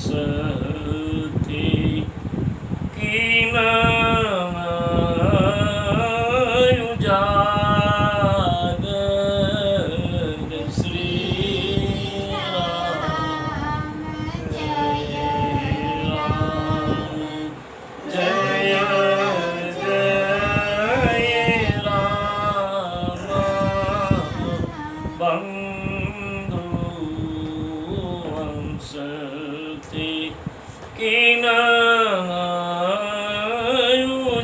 વંશથી કીનાયું Jagr Shri Ram જય રામ જય જય રામ બંધુ વંશથી કીનાયું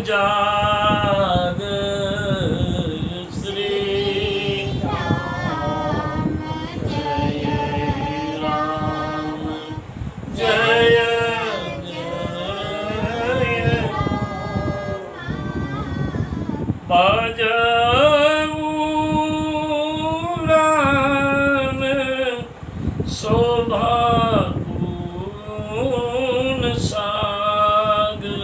જાગર શ્રી રામ જય રામ જય જય ભજવું રામ શોભાપૂર્ણ સાગર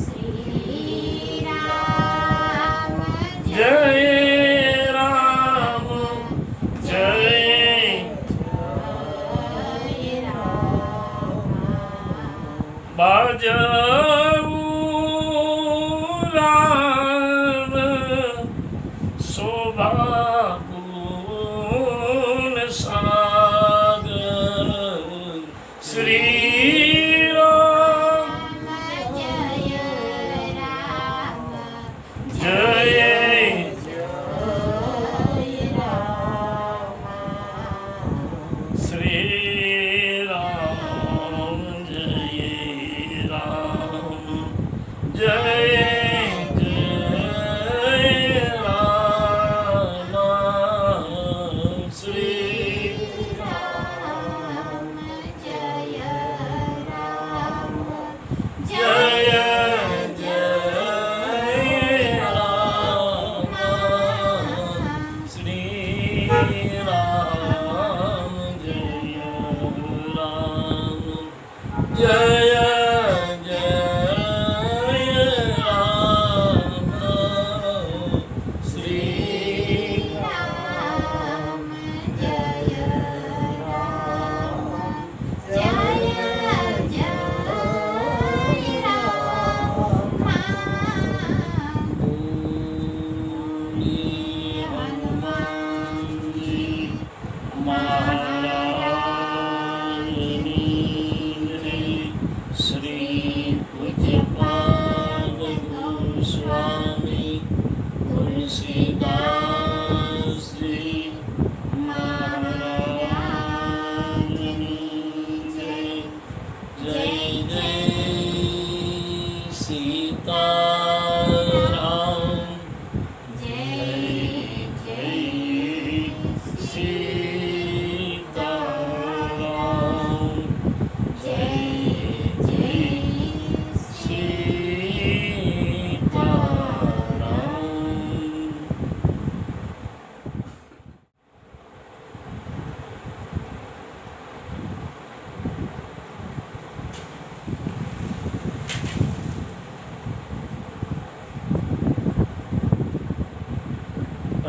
શ્રી રામ જય રામ જય ભજવું રામ શોભાપૂર્ણ સાગર શ્રી રામ જય રામ જય શ્રી રામ જય રામ જય જય રામ શ્રી રામ જય રામ જય જય રામ શ્રી રામ જય રામ જય જય રામ શ્રી રામ જય રામ જય જય રામ બોલી હનુમાનજી મહારાજની જય. શ્રી પૂજ્યપાદ ગોસ્વામી તુલસીદાસજી મહારાજની જય. જય જય સીતારામ જય જય સીતારામ જય જય સીતારામ.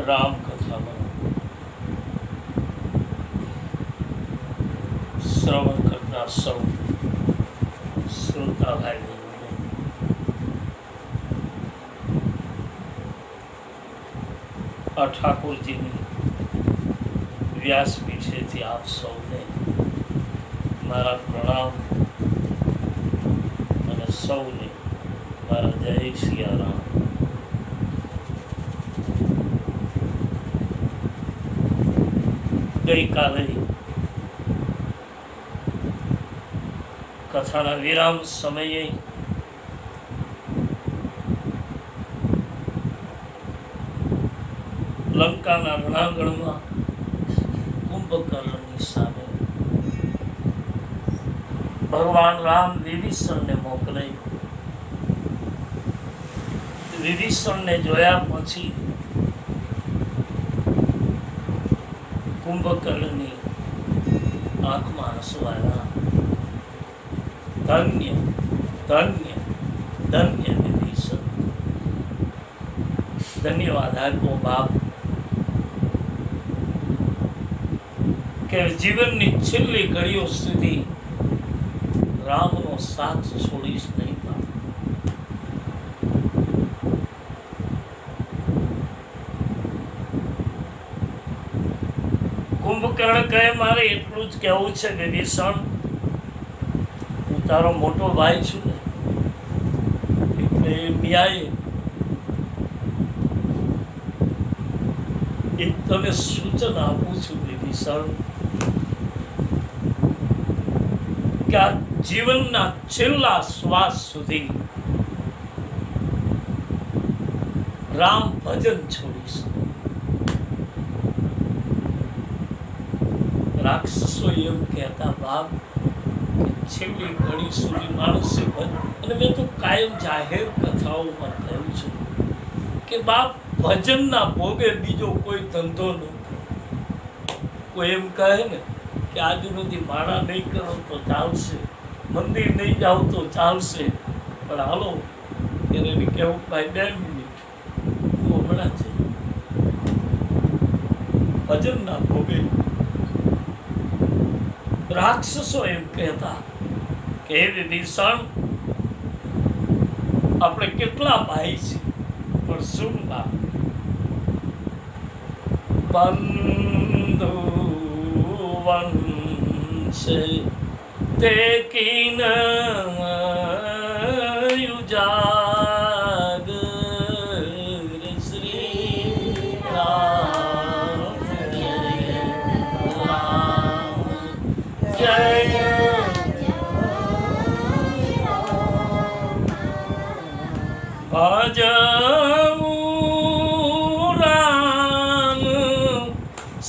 રામકથામાં શ્રવણ કરતા સૌ શ્રોતા ભાઈ બહેનોને આ ઠાકોરજીની વ્યાસપીઠેથી આપ સૌને મારા પ્રણામ અને સૌને મારા જય સિયારામ. ગઈકાલે કથાના વિરામ સમયે લંકાના રણાંગણમાં કુંભકર્ણની સામે ભગવાન રામ વિભીષણને મોકલે. વિભીષણને જોયા પછી કુંભકર્ણની આંખમાં આંસુ આવ્યા. ધન્ય ધન્ય ધન્ય વિભીષણ. ધન્યવાદ આપ્યો બાપ કે જીવનની છેલ્લી ઘડીઓ સુધી રામનો સાથ છોડીશ નહીં. કુંભકર્ણ કહે મારે એટલું જ કહેવું છે કે વિભીષણ, હું તારો મોટો ભાઈ છું ને, એટલે ન્યાય એક તને સૂચન આપું છું વિભીષણ, કે આ જીવનના છેલ્લા શ્વાસ સુધી રામ ભજન છોડીશ. રાક્ષસો એમ કહેતા બાપ કે છેલ્લી ઘડી સુધી માણસે અને મેં તો કાયમ જાહેર કથાઓમાં કહ્યું છે કે બાપ ભજનના ભોગે બીજો કોઈ ધંધો નથી. કોઈ એમ કહે ને કે આજુબાજુ માળા નહીં કરો તો ચાલશે, મંદિર નહીં જાઓ તો ચાલશે, પણ હાલો એને કહેવું ભાઈ 2 મિનિટ હું હમણાં છે. ભજનના ભોગે રાક્ષસો એમ કહેતા કે હે વિભીષણ, આપણે કેટલા ભાઈ છીએ, પણ શું બાપ, બંધુ વંશે તે કીન યુજાગ શ્રી રામ જય રામ જય ભજવું રામ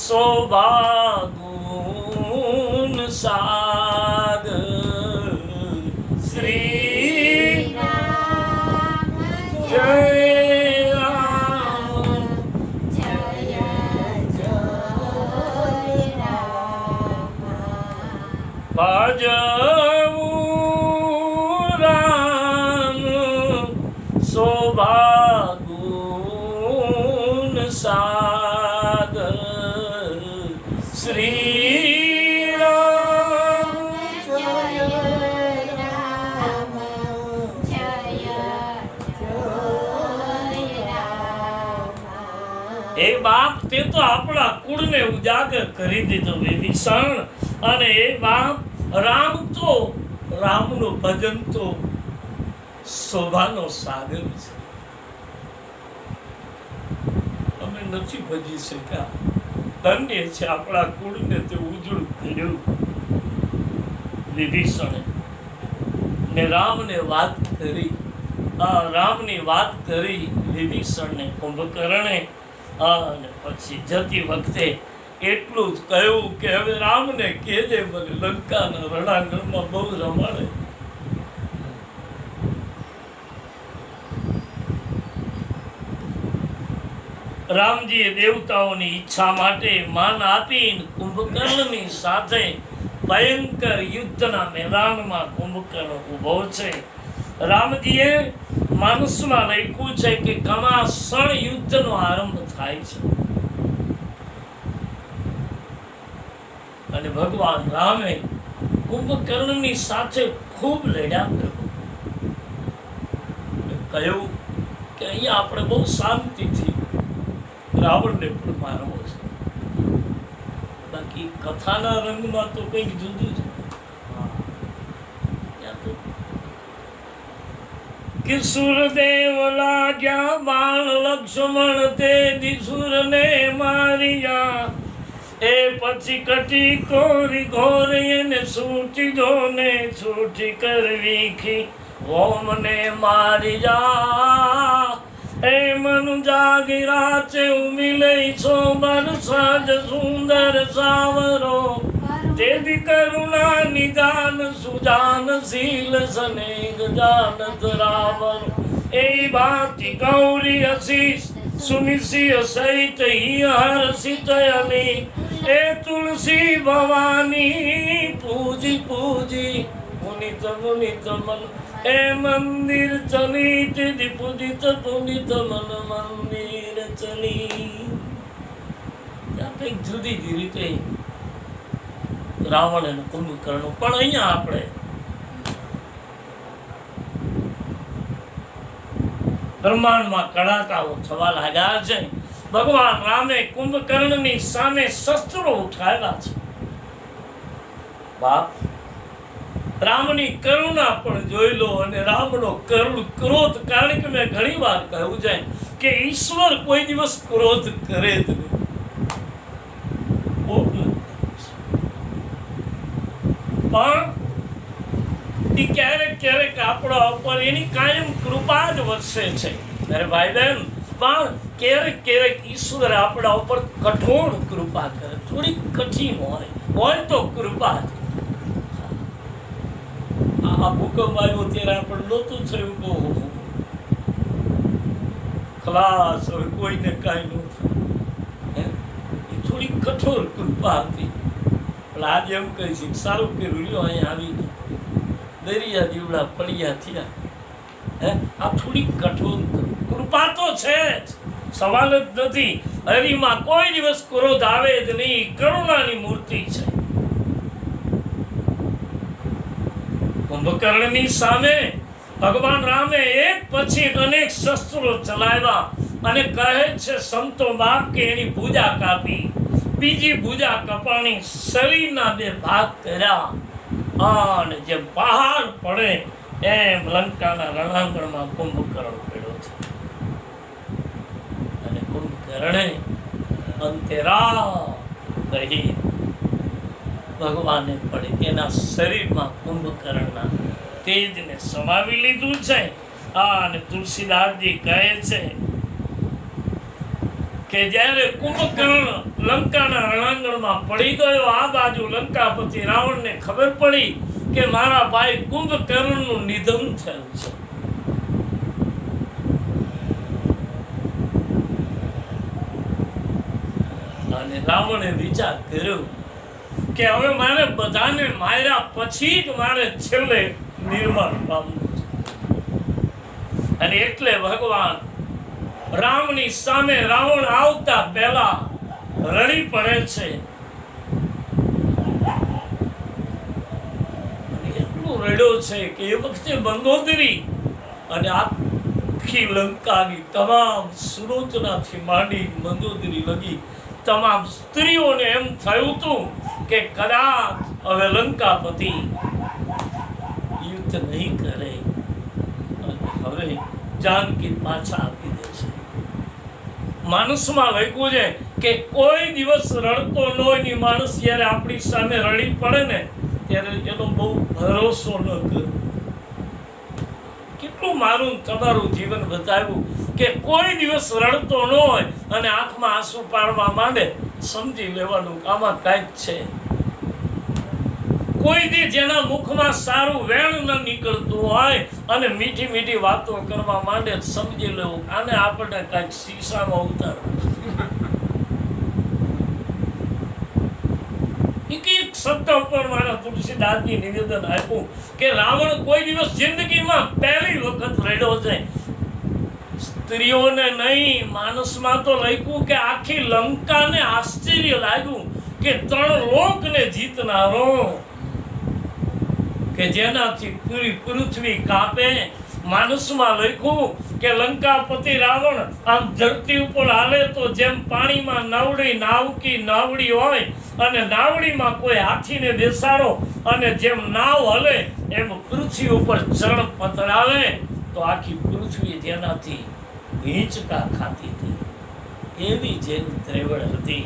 સૌભાગુન સાગર શ્રી જય રામ ભજવું રામ સૌભાગુન સાગર શ્રી રામ એ બાપ તે તો આપણા કુળને ઉજાગર કરી દીધો વિભીષણ. અને એ બાપ રામ તો રામનું ભજન તો શોભાનો સાગર છે. અમે નથી ભજી શક્યા, ધન્ય છે આપણા કુળને તે ઉજળું કર્યું વિભીષણે. ને રામની વાત કરી વિભીષણને કુંભકર્ણે. અને પછી જતી વખતે એટલું જ કહ્યું કે હવે રામને કહેજે મને લંકાના રણાંગણમાં બહુ રમાડે. રામજીએ દેવતાઓની ઈચ્છા માટે માન આપીને કુંભકર્ણની સાથે ભયંકર યુદ્ધના મેદાનમાં કુંભકર્ણ ઊભો છે. રામજીએ માનસમાં લખ્યું છે કે ઘમાસણ યુદ્ધનો આરંભ થાય છે. અને ભગવાન રામે કુંભકર્ણની સાથે ખૂબ લડ્યા. કહ્યું કે અહીંયા આપણે બહુ શાંતિથી રાવણને પણ મારવો છે, બાકી કથાના રંગમાં તો કંઈક જુદું છે. કિશોરદેવ લાગ્યા બાણ લક્ષ્મણ તે દિશુરને માર્યા. એ પછી કટી કોરી ઘોર એને છૂટી જોને છૂટી કરવી ઓમને મારી જા. એ મન જાગીરા છે ઉમિલઈ છો બરસાજ સુંદર સાવરો. તેદી કરુણા નિદાન સુજાન શીલ સનેગ જાનત રાવર. એ ભાતી ગૌરી અશીષ સુનિશિય સહિત હર્ષિત અલી. એ તુલસી ભવાની પૂજી પૂજી પુનિત પુનિત મન. એ મંદિર ચલી તિથિ પૂજિત પુનિત મન મંદિર ચલી. ત્યાં કંઈક જુદી જ રીતે રાવણ અને કુંભકર્ણ. પણ અહીંયા આપણે બ્રહ્માંડમાં કડાકાઓ થવા લાગ્યા છે. ભગવાન રામે કુંભકર્ણની સામે શસ્ત્રો ઉઠાવ્યા છે. બાપ, રામની કરુણા પણ જોઈ લો અને રામનો કરુણ ક્રોધ. કારણ કે મેં ઘણી વાર કહ્યું છે કે ઈશ્વર કોઈ દિવસ ક્રોધ કરે જ નહીં. પણ એ ક્યારેક ક્યારેક આપણા ઉપર એની કાયમ કૃપા જ વરસે છે. અરે ભાઈ બહેન, પણ ક્યારેક ક્યારેક ઈશ્વર આપણા ઉપર કઠોર કૃપા કરે, થોડી કઠિન હોય તો કૃપા જ. આ ભૂકંપ આવ્યો ત્યારે આપણે નહોતું થયું તો ખલાસ, હવે કોઈને કાંઈ ન થાય. એ થોડી કઠોર કૃપા હતી. પણ આજે એમ કહી છે સારું કે રૂડિયો અહીંયા આવી ગયો, દરિયા જીવડા પડ્યા થયા. આ થોડી કઠોર કૃપા તો છે જ, સવાલ જ નથી. હરિમાં કોઈ દિવસ ક્રોધ આવે જ નહીં, કરુણાની મૂર્તિ છે. કુંભકર્ણની સામે ભગવાન રામે એક પછી અનેક શસ્ત્રો ચલાવ્યા અને કહે છે સંતો બાપ કે એની ભુજા કાપી, બીજી ભુજા કપાણી, શરીરના 2 ભાગ કર્યા અને જેમ પહાડ પડે એમ લંકાના રણાંગણમાં કુંભકર્ણ પડ્યો છે. અને કુંભકર્ણે અંતે કહી ભગવાને પડે એના શરીરમાં કુંભકર્ણના તેજને સમાવી લીધું છે. અને તુલસીદાસજી કહે છે કે જ્યારે કુંભકર્ણ લંકાના રણાંગણમાં પડી ગયો, આ બાજુ લંકાપતિ રાવણને ખબર પડી કે મારા ભાઈ કુંભકર્ણનું નિધન થયું છે. અને રાવણે વિચાર કર્યો કે હવે મારે બધાને માર્યા પછી જ મારે છેલ્લે નિર્માણ પામવું છે. અને એટલે ભગવાન રામની સામે રાવણ આવતા પહેલા રડી પડે છે. અને એટલું રડ્યો છે કે એ વખતે મંદોદરી અને આખી લંકાની તમામ સુલોચનાથી માંડી મંદોદરી લગી તમામ સ્ત્રીઓને એમ થયું હતું કે કદાચ હવે લંકાપતિ યુદ્ધ નહીં કરે અને હવે જાનકી પાછા આપી દેશે. માણસમાં લખ્યું છે કે કોઈ દિવસ રડતો ન હોય ની માણસ જ્યારે આપણી સામે રડી પડે ને ત્યારે એનો બહુ ભરોસો ન કરે. કેટલું મારું તમારું જીવન બતાવ્યું કે કોઈ દિવસ રડતો ન હોય અને આંખમાં આંસુ પાડવા માંડે, સમજી લેવાનું આમાં કાંઈક છે. કોઈ દી જેના મુખમાં સારું વેણ ન નીકળતું હોય અને મીઠી મીઠી વાતો કરવા માંડે, સમજી લેવું આને આપણને કાંઈક શીશામાં ઉતારવું. એક શબ્દ ઉપર મારા તુલસીદાસજી નિવેદન આપ્યું કે રાવણ કોઈ દિવસ જિંદગીમાં પહેલી વખત રડ્યો છે. સ્ત્રીઓને નહીં, માણસમાં તો લખ્યું કે આખી લંકાને આશ્ચર્ય લાગ્યું કે 3 લોકને જીતનારો, કે જેનાથી પૂરી પૃથ્વી કાપે. માણસમાં લખ્યું કે લંકાપતિ રાવણ આમ ધરતી ઉપર હાલે તો જેમ પાણીમાં નાવડી નાવકી નાવડી હોય અને નાવડીમાં કોઈ હાથીને બેસાડો અને જેમ નાવ હલે એમ પૃથ્વી ઉપર ચરણ પતરાવે તો આખી પૃથ્વી જેનાથી હિંચકા ખાતી હતી એવી જેની ત્રેવડ હતી.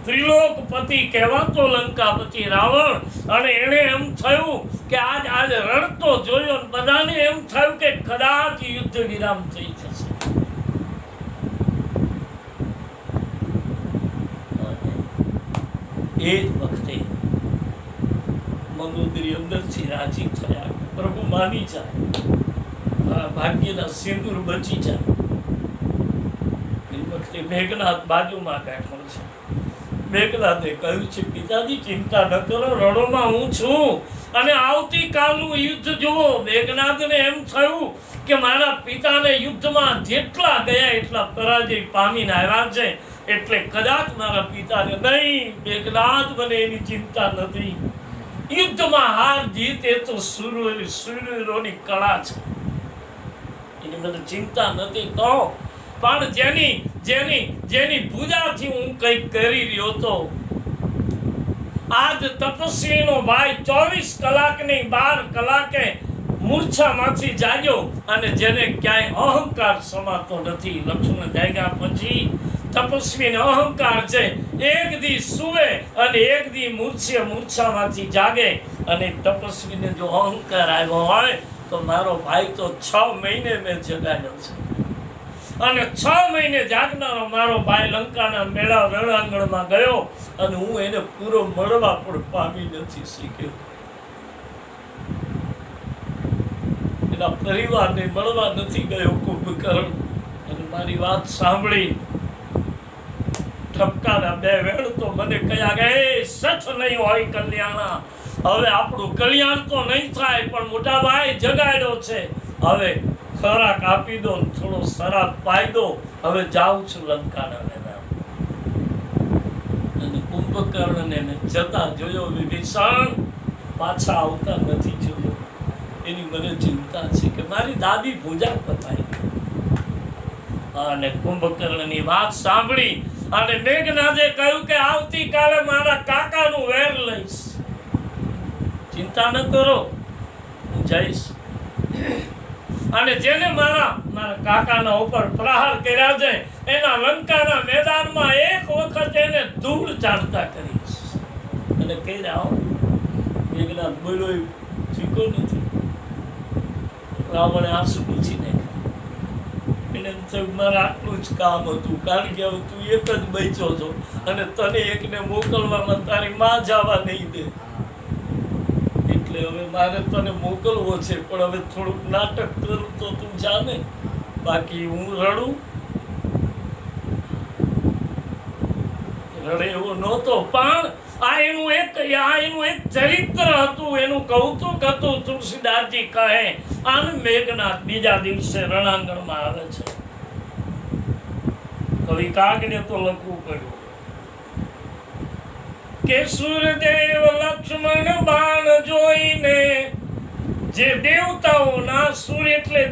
ત્રિલોકપતિ કહેવાતો લંકાપતિ રાવણ, અને એને એમ થયું કે આજ રડતો જોયો, બધાને એમ થયું કે કદાચ યુદ્ધ વિરામ થઈ જશે. એ જ વખતે મંદોદરી અંદરથી રાજી થયા, પ્રભુ માની જાય, મારા ભાગ્યના સિંદૂર બચી જાય. એ વખતે મેઘનાથ બાજુમાં બેઠો છે. મેઘનાથે કહ્યું છે પિતાજી ચિંતા ન કરો, રણોમાં હું છું અને આવતીકાલનું યુદ્ધ જુઓ. મેઘનાથને એમ થયું કે મારા પિતાને યુદ્ધમાં જેટલા ગયા એટલા પરાજય પામીને આવ્યા છે, એટલે કદાચ મારા પિતાને નહીં, મેઘનાદ મને એની ચિંતા નથી. યુદ્ધમાં હાર જીત એ તો શૂરવીરોની કળા છે, એની મને ચિંતા નથી. તો પણ જેની પૂજાથી હું કંઈક કરી રહ્યો હતો, આજ તપસ્વીનો ભાઈ 24 કલાક નહીં 12 કલાકે મૂર્છામાંથી જાગ્યો, અને જેને ક્યાંય અહંકાર સમાતો નથી. લક્ષ્મણ જાગ્યા પછી તપસ્વીને અહંકાર છે, એક દી સુવે અને એક દી મૂર્છામાંથી જાગે. અને તપસ્વીને જો અહંકાર આવ્યો હોય તો મારો ભાઈ તો 6 મહિને મેં જગાડ્યો છે, અને 6 મહિને જાગનારો મારો ભાઈ લંકાના મેળા રણાંગણમાં ગયો, અને હું એને પૂરો મળવા પણ પામી નથી શીખ્યો. એના પરિવારને મળવા નથી ગયો કુંભકર્ણ. અને મારી વાત સાંભળી ઠપકાના 2 વેણ તો મને કહ્યા કે સચ નહીં હોય કલ્યાણા, હવે આપણું કલ્યાણ તો નહીં થાય, પણ મોટા ભાઈ જગાડ્યો છે, હવે ખોરાક આપી દો, થોડો શરાબ પાઈ દો, હવે જાઉં છું લંકાના મેદાન. અને કુંભકર્ણને મેં જતા જોયો, વિભીષણ પાછા આવતા નથી જોયો. એની મને ચિંતા છે કે મારી દાદી પૂજા પતાઈ. અને કુંભકર્ણની વાત સાંભળી અને મેઘનાદે કહ્યું કે આવતીકાલે મારા કાકાનું વેર લઈશ, ચિંતા ન કરો, હું જઈશ. અને જેને મારા કાકાના ઉપર પ્રહાર કર્યા છે, એના લંકાના મેદાનમાં એક વખત એને ધૂળ ચાટતા કરીશ. અને કહી રહ્યા મેઘનાદ બોલ્યો, ચીકો નથી. રાવણે આંસુ પૂછી નાખ્યા. એને થયું મારે આટલું જ કામ હતું, કારણ કે હવે તું એક જ બચ્યો છો, અને તને એકને મોકલવામાં તારી માં જવા નહીં દે, એટલે હવે મારે તને મોકલવો છે. પણ હવે થોડુંક નાટક કરું તો તું જાને, બાકી હું રડું રડે એવો નહોતો. પણ આ એનું એક ચરિત્ર હતું, એનું કૌતુક હતું. તુલસીદાસજી કહે આને મેઘનાદ બીજા દિવસે રણાંગણમાં આવે છે. કવિ કાગને તો લખવું પડ્યું કે સૂર્યદેવ લક્ષ્મણ બાણ જોઈને, જે દેવતાઓના, સૂર્ય એટલે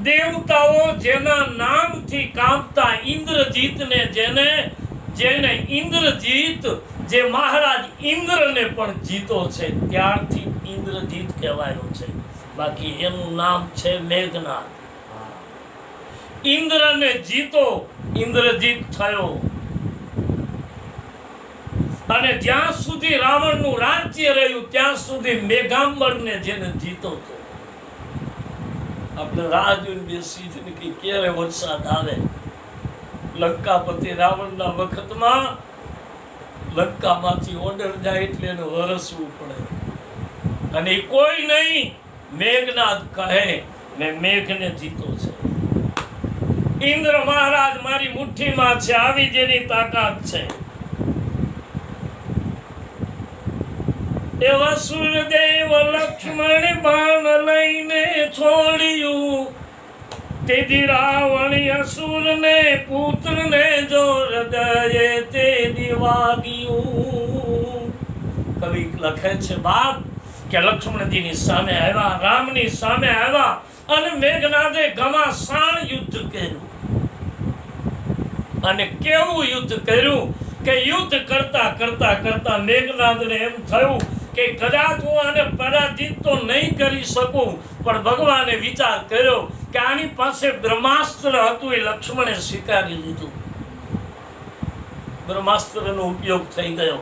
દેવતાઓ જેના નામથી કાપતા ઇન્દ્રજીતને, જેને ઇન્દ્રજીત, જે મહારાજ ઇન્દ્રને પણ જીતો છે, ત્યારથી ઇન્દ્રજીત કહેવાયો છે. બાકી એનું નામ છે મેઘનાદ. ઇન્દ્રને જીતો ઇન્દ્રજીત થયો. અને જ્યાં સુધી રાવણનું રાજ્ય રહ્યું ત્યાં સુધી મેઘાંબરને જેને જીતો હતો. આપણે રાહ જોઈને બેસી છે કે ક્યારે વરસાદ આવે. લંકાપતિ રાવણના વખતમાં લંકામાંથી ઓર્ડર જાય એટલે એને વરસવું પડે, અને કોઈ નહીં. મેઘનાદ કહે મેં મેઘને જીતો છે. ઇન્દ્ર મહારાજ મારી મુઠ્ઠીમાં છે, આવી જેની તાકાત છે. એવા સૂર્યદેવ લક્ષ્મણ બાણ લઈને છોડ્યું, તેથી રાવણ અસુરને પુત્રને જો હૃદયે તે દિવાગ્યું. કવિ લખે છે બાપ કે લક્ષ્મણજીની સામે આવ્યા, રામની સામે આવ્યા, અને મેઘનાદે ઘમાસાણ યુદ્ધ કર્યું. અને કેવું યુદ્ધ કર્યું કે યુદ્ધ કરતા મેઘનાદને એમ થયું કે કદાચ હું આને પરાજિત તો નહીં કરી શકું, પણ ભગવાને વિચાર કર્યો કે આની પાસે બ્રહ્માસ્ત્ર હતું, એ લક્ષ્મણે સ્વીકારી લીધું. બ્રહ્માસ્ત્રનો ઉપયોગ થઈ ગયો.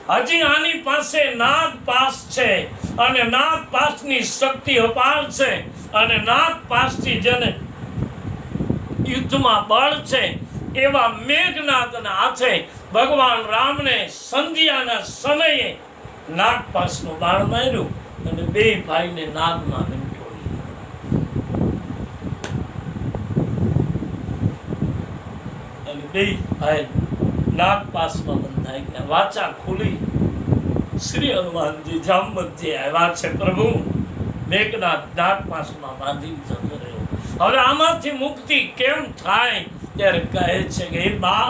હજી આની પાસે નાગપાશ છે, અને નાગપાશની શક્તિ અપાર છે, અને નાગપાશથી જેને યુદ્ધમાં બળ છે, એવા મેઘનાદના હાથે ભગવાન રામને સંધ્યાના સમયે નાગપાશનું બાણ માર્યું, અને 2 ભાઈને નાગમાં વીંટોળી દીધા. અને 2 ભાઈ નાગપાશમાં બંધાઈ ગયા. વાચા ખુલી. શ્રી હનુમાનજી જામવંતજી આવ્યા છે, પ્રભુ મેઘનાદ નાગપાશમાં બાંધી જતો રહ્યો. હવે આમાંથી મુક્તિ કેમ થાય? ત્યારે કહે છે કે એ બા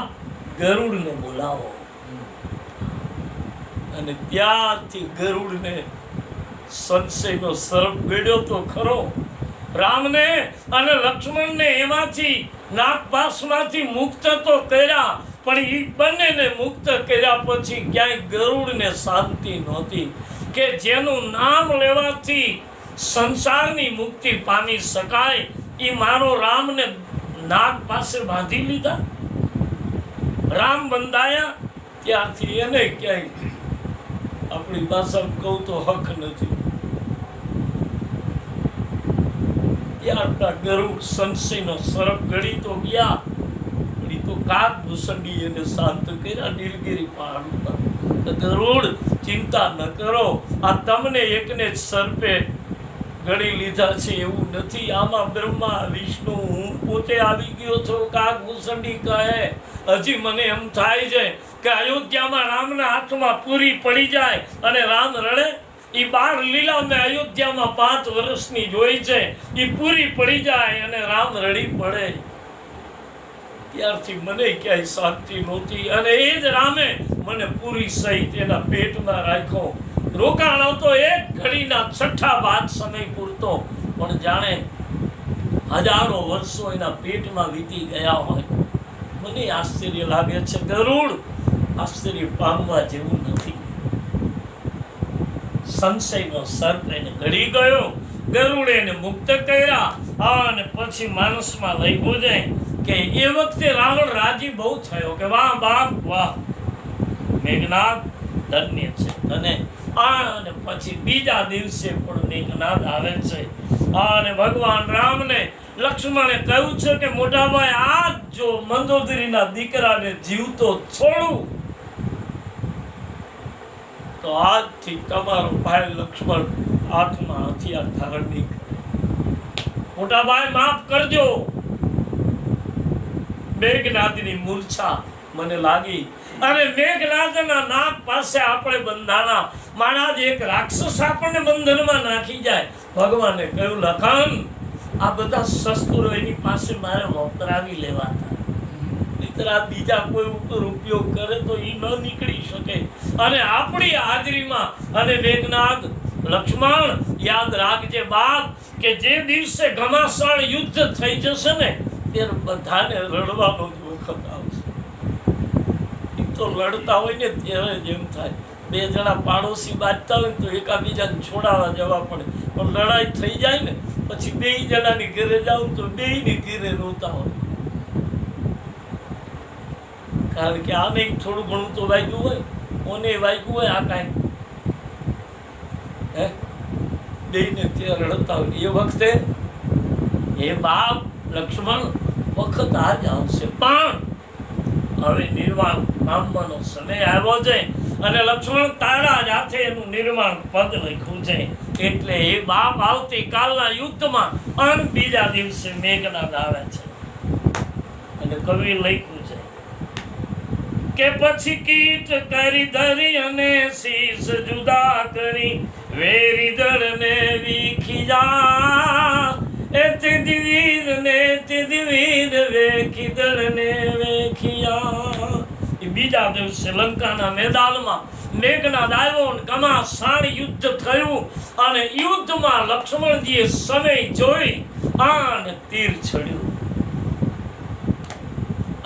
ગરુડને બોલાવો. અને ત્યારથી ગરુડને સંશયનો સર્પ ગળ્યો તો ખરો. રામને અને લક્ષ્મણને એમાંથી નાગપાશમાંથી મુક્ત તો કર્યા, પણ એ બંનેને મુક્ત કર્યા પછી ક્યાંય ગરુડને શાંતિ નહોતી કે જેનું નામ લેવાથી સંસારની મુક્તિ પામી શકાય. એ મારો રામને નાગ પાસે બાંધી લીધા. રામ બંધાયા ત્યારથી એને ક્યાંય આપણી ભાષામાં કહું તો હક નથી. ત્યારના ગરુડ સંશયનો સર્પ ગળી તો ગયા, ગળી તો કાગ ભૂસંડી એને શાંત કર્યા નીલગિરી પહાડ ઉપર. ગરુડ ચિંતા ન કરો, આ તમને એકને જ સર્પે ગળી લીધા છે એવું નથી. આમાં બ્રહ્મા વિષ્ણુ હું પોતે આવી ગયો છું. કાગ ભૂસંડી કહે હજી મને એમ થાય છે કે અયોધ્યામાં રામના હાથમાં પૂરી પડી જાય અને રામ રડે. એ 12 લીલા મેં અયોધ્યામાં 5 વર્ષની જોઈ છે, એ પૂરી પડી જાય અને રામ રડી પડે. ત્યારથી મને ક્યાંય શાંતિ નહોતી અને એ જ રામે મને પૂરી સહિત એના પેટમાં રાખ્યો. રોકાણ હતો એક ઘડીના છઠ્ઠા બાદ સમય પૂરતો, પણ જાણે હજારો વર્ષો એના પેટમાં વીતી ગયા હોય. મને આશ્ચર્ય લાગે છે. ગરુડ આશ્ચર્ય પામવા જેવું નથી. સંશયનો સર્પ એને ગળી ગયો, ગરુડે એને મુક્ત કર્યા અને પછી માનસમાં લઈ ગોજે કે એ વખતે રાવણ રાજી બહુ થયો કે વાહ બાપ વાહ, મેઘનાદ ધન્ય છે. અને પછી બીજા દિવસે પણ મેઘનાદ આવે છે અને ભગવાન રામને લક્ષ્મણે કહ્યું છે કે મોટા ભાઈ આજ જો મંદોદરીના દીકરાને જીવતો છોડું તો આજથી તમારો ભાઈ લક્ષ્મણ હાથમાં હથિયાર ધારણ નહીં કરે. મોટા ભાઈ માફ કરજો. મેઘનાદની મૂર્છા મને લાગી અને મેઘનાદના નાક પાસે આપણે બંધાણા. મહારાજ એક રાક્ષસ આપણને બંધનમાં નાખી જાય. ભગવાને કહ્યું લખન આ બધા શસ્ત્રો એની પાસે મારે વપરાવી લેવા હતા, નહીંતર આ બીજા કોઈ ઉપર ઉપયોગ કરે તો એ ન નીકળી શકે. અને આપણી હાજરીમાં અને મેઘનાદ લક્ષ્મણ યાદ રાખજે બાપ કે જે દિવસે ઘમાસાણ યુદ્ધ થઈ જશે ને ત્યારે બધાને રડવાનો જ વખત આવશે. તો લડતા હોય ને ત્યારે જેમ થાય, 2 જણા પાડોશી બાજતા હોય તો એકાબીજાને છોડાવવા જવા પડે, પણ લડાઈ થઈ જાય ને પછી 2 જણાની ઘરે જાવ તો 2ની ઘરે રોતા હોય. કારણ કે આને થોડું ઘણું તો વાગ્યું હોય, ઓને વાગ્યું હોય, આ કાંઈ બેયને ત્યાં રડતા હોય. એ વખતે એ બાપ લક્ષ્મણ વખત આજ આવશે, પણ હવે નિર્વાણ પામવાનો સમય આવ્યો છે અને લક્ષ્મણ તારા જ હાથે એનું નિર્માણ પદ લખ્યું છે. એટલે એ બાપ આવતીકાલના યુદ્ધમાં અને બીજા દિવસે મેઘનાદ આવે છે અને કવિ લખ્યું છે કે પછી કીટ કરી ધરી અને શીશ જુદા કરી વેરી દળને વીખી જા. એ તીર ને તીર વેખી દળને વેખિયા. એ બીજા દિવસે લંકાના મેદાનમાં મેઘનાદ આવ્યો અને ઘમાસાણ યુદ્ધ થયું અને યુદ્ધમાં લક્ષ્મણજીએ સમય જોઈ અને તીર છડ્યું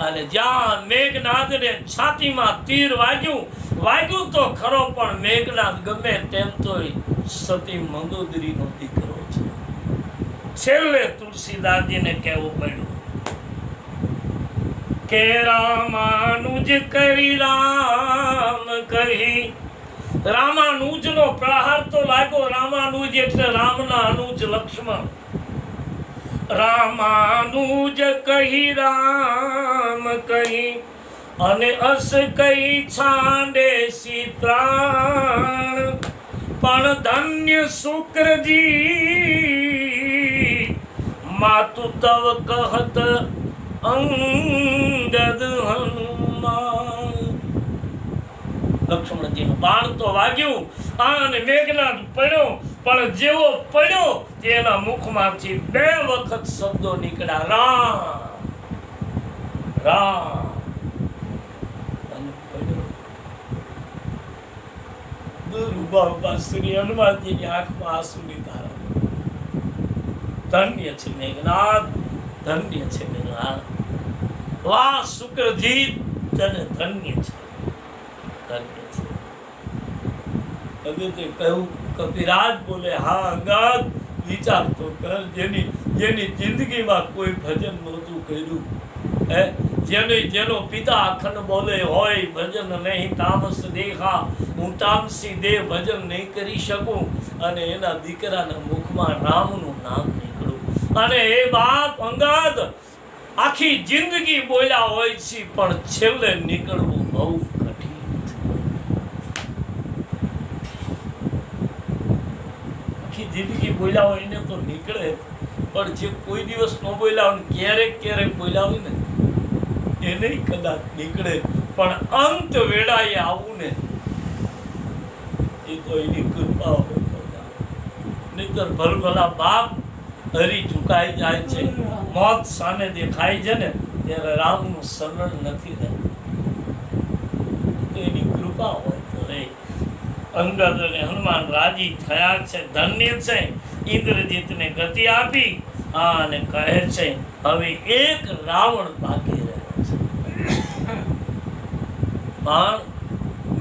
અને જ્યાં મેઘનાદને છાતીમાં તીર વાગ્યું તો ખરો, પણ મેઘનાદ ગમે તેમ તો સતી મંદોદરીનો દીકરો છે. છેલ્લે તુલસીદાસજીને કહેવું પડ્યું કે રામાનુજ કરી રામ કહી. રામાનુજનો પ્રહાર તો લાગ્યો. રામાનુજ એટલે રામના અનુજ લક્ષ્મણ. રામાનુજ કહી રામ કહી અને અસ કહી છાંડે સી પ્રાણ. પણ ધન્ય શુક્રજી માતુ તવ કહત અંગદ હનુમાન. લક્ષ્મણજીનું બાણ તો વાગ્યું અને મેઘનાદ પડ્યો, પણ જેવો પડ્યો તેના મુખમાંથી 2 વખત શબ્દો નીકળ્યા રામ. રામ અને પડ્યો. દૂર ઉભા ઉભા શ્રી હનુમાનજીની આંખમાં આંસુની ધારા. ધન્ય છે મેઘનાથ, ધન્ય છે મેઘનાથ. વાહ શુક્રજીત, તને ધન્ય છે, ધન્ય છે. અગત્ય કહ્યું, કપિરાજ બોલે, હા અંગદ, વિચાર તો કર, જેની જિંદગીમાં કોઈ ભજન નહોતું કર્યું, જેનો પિતા અખંડ બોલે હોય, ભજન નહીં તામસ દેખા, હું તામસી દેહ ભજન નહીં કરી શકું, અને એના દીકરાના મુખમાં રામનું નામ નીકળ્યું. અને એ બાપ અંગદ આખી જિંદગી બોલ્યા હોય છે, પણ છેલ્લે નીકળવું બહુ કઠિન છે. આખી જિંદગી બોલ્યા હોય એને તો નીકળે, પણ જે કોઈ દિવસ ન બોલ્યા હોય, ક્યારેક બોલ્યા હોય ને, એને કદાચ નીકળે. પણ અંત વેળાએ આવું ને, એ તો એની કૃપા હોય. નહીતર ભલભલા બાપ હરી ઝુકાઈ જાય છે, મોત સામે દેખાય છે ને, ત્યારે રામનું શરણ નથી રહેતું. તો એની કૃપા હોય તો રે. અંગદ અને હનુમાન રાજી થયા છે, ધન્ય છે. ઇન્દ્રજીતને ગતિ આપી અને કહે છે, હવે એક રાવણ બાકી રહ્યો છે. પણ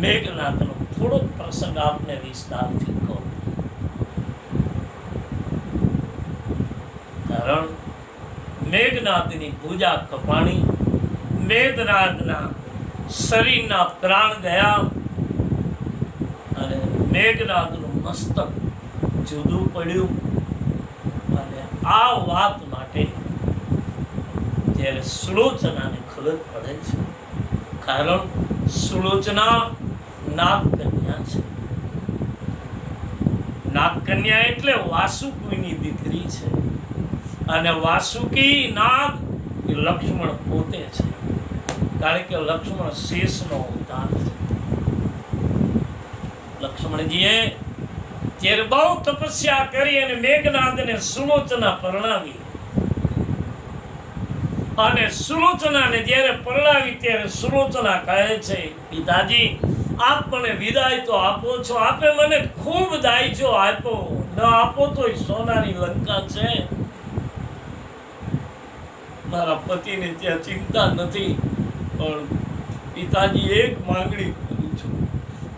મેઘનાથનો થોડો પ્રસંગ આપને વિસ્તારથી કહું. કારણ મેઘનાથની ભુજા કપાણી, મેઘનાથના શરીરના પ્રાણ ગયા, અને મેઘનાથનું મસ્તક જુદું પડ્યું. અને આ વાત માટે જ્યારે સુલોચનાને ખબર પડે છે, કારણ સુલોચના નાગકન્યા છે. નાગકન્યા એટલે વાસુકીની દીકરી છે, અને વાસુકી નાગ એ લક્ષ્મણ પોતે છે, કારણ કે લક્ષ્મણ શેષનો અવતાર છે. લક્ષ્મણજીએ જ્યારે બહુ તપસ્યા કરી અને મેઘનાથને સુલોચના પરણાવી, અને સુલોચનાને જ્યારે પરણાવી ત્યારે સુલોચના કહે છે, પિતાજી આપ મને વિદાય તો આપો છો, આપે મને ખૂબ દાયજો આપો, ન આપો તો સોનાની લંકા છે. મારા પતિને ત્યાં ચિંતા નથી, પણ પિતાજી એક માંગણી કરું છું,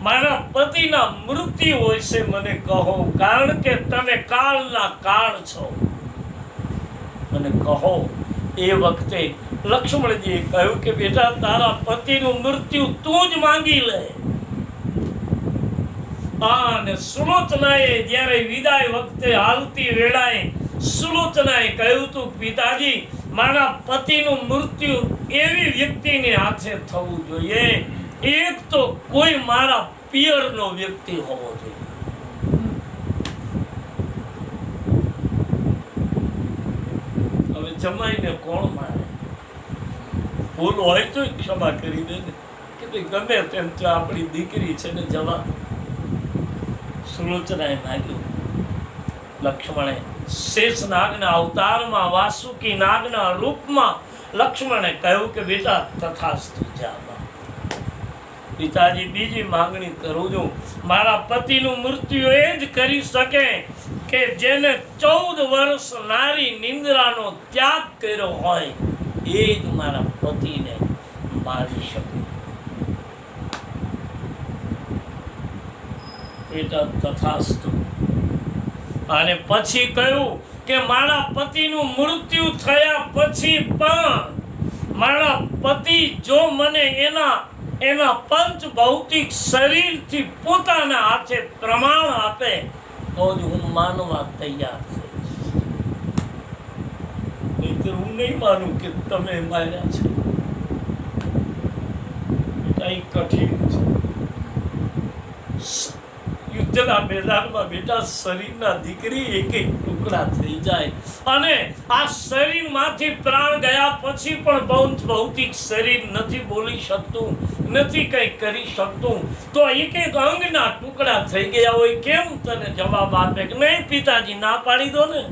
મારા પતિના મૃત્યુ હોય છે મને કહો, કારણ કે તમે કાળના કાળ છો, મને કહો. એ વખતે લક્ષ્મણજીએ કહ્યું કે બેટા, તારા પતિનું મૃત્યુ તું જ માંગી લે. અને સુલોચનાએ જ્યારે વિદાય વખતે હાલતી વેળાએ સુલોચનાએ કહ્યું તું, પિતાજી મારા પતિનું મૃત્યુ એવી વ્યક્તિને હાથે થવું જોઈએ, એક તો કોઈ મારા પિયરનો વ્યક્તિ હોવો જોઈએ. હવે જમાઈને કોણ મારે? ભૂલ હોય તો ક્ષમા કરી દે ને, કે ભાઈ ગમે તેમ તો આપણી દીકરી છે ને, જવા. સુલોચનાએ માગ્યું. લક્ષ્મણે શેષ નાગના અવતારમાં, વાસુકી નાગના રૂપમાં લક્ષ્મણે કહ્યું કે બેટા તથાસ્તુ જા. પિતાજી બીજી માંગણી કરું છું, મારા પતિનું મૃત્યુ એ જ કરી શકે કે જેને 14 વર્ષ નારી નિંદ્રાનો ત્યાગ કર્યો હોય, એ જ મારા પતિને મારી શકે. બેટા તથાસ્તુ. અને પછી કહ્યું કે મારા પતિનું મૃત્યુ થયા પછી પણ મારા પતિ જો મને એના પંચ ભૌતિક શરીરથી પોતાના હાથે પ્રમાણ આપે તો જ હું માનવા તૈયાર છું. નહીંતર હું નહીં માનું કે તમે માર્યા છે. કઈ કઠિન છે. યુદ્ધના મેદાનમાં બેટા શરીરના દીકરી એક એક ટુકડા થઈ જાય, અને આ શરીરમાંથી પ્રાણ ગયા પછી પણ ભૌતિક શરીર નથી બોલી શકતું, નથી કંઈ કરી શકતું, તો એક એક અંગના ટુકડા થઈ ગયા હોય, કેમ તને જવાબ આપે કે નહીં પિતાજી, ના પાડી દો ને,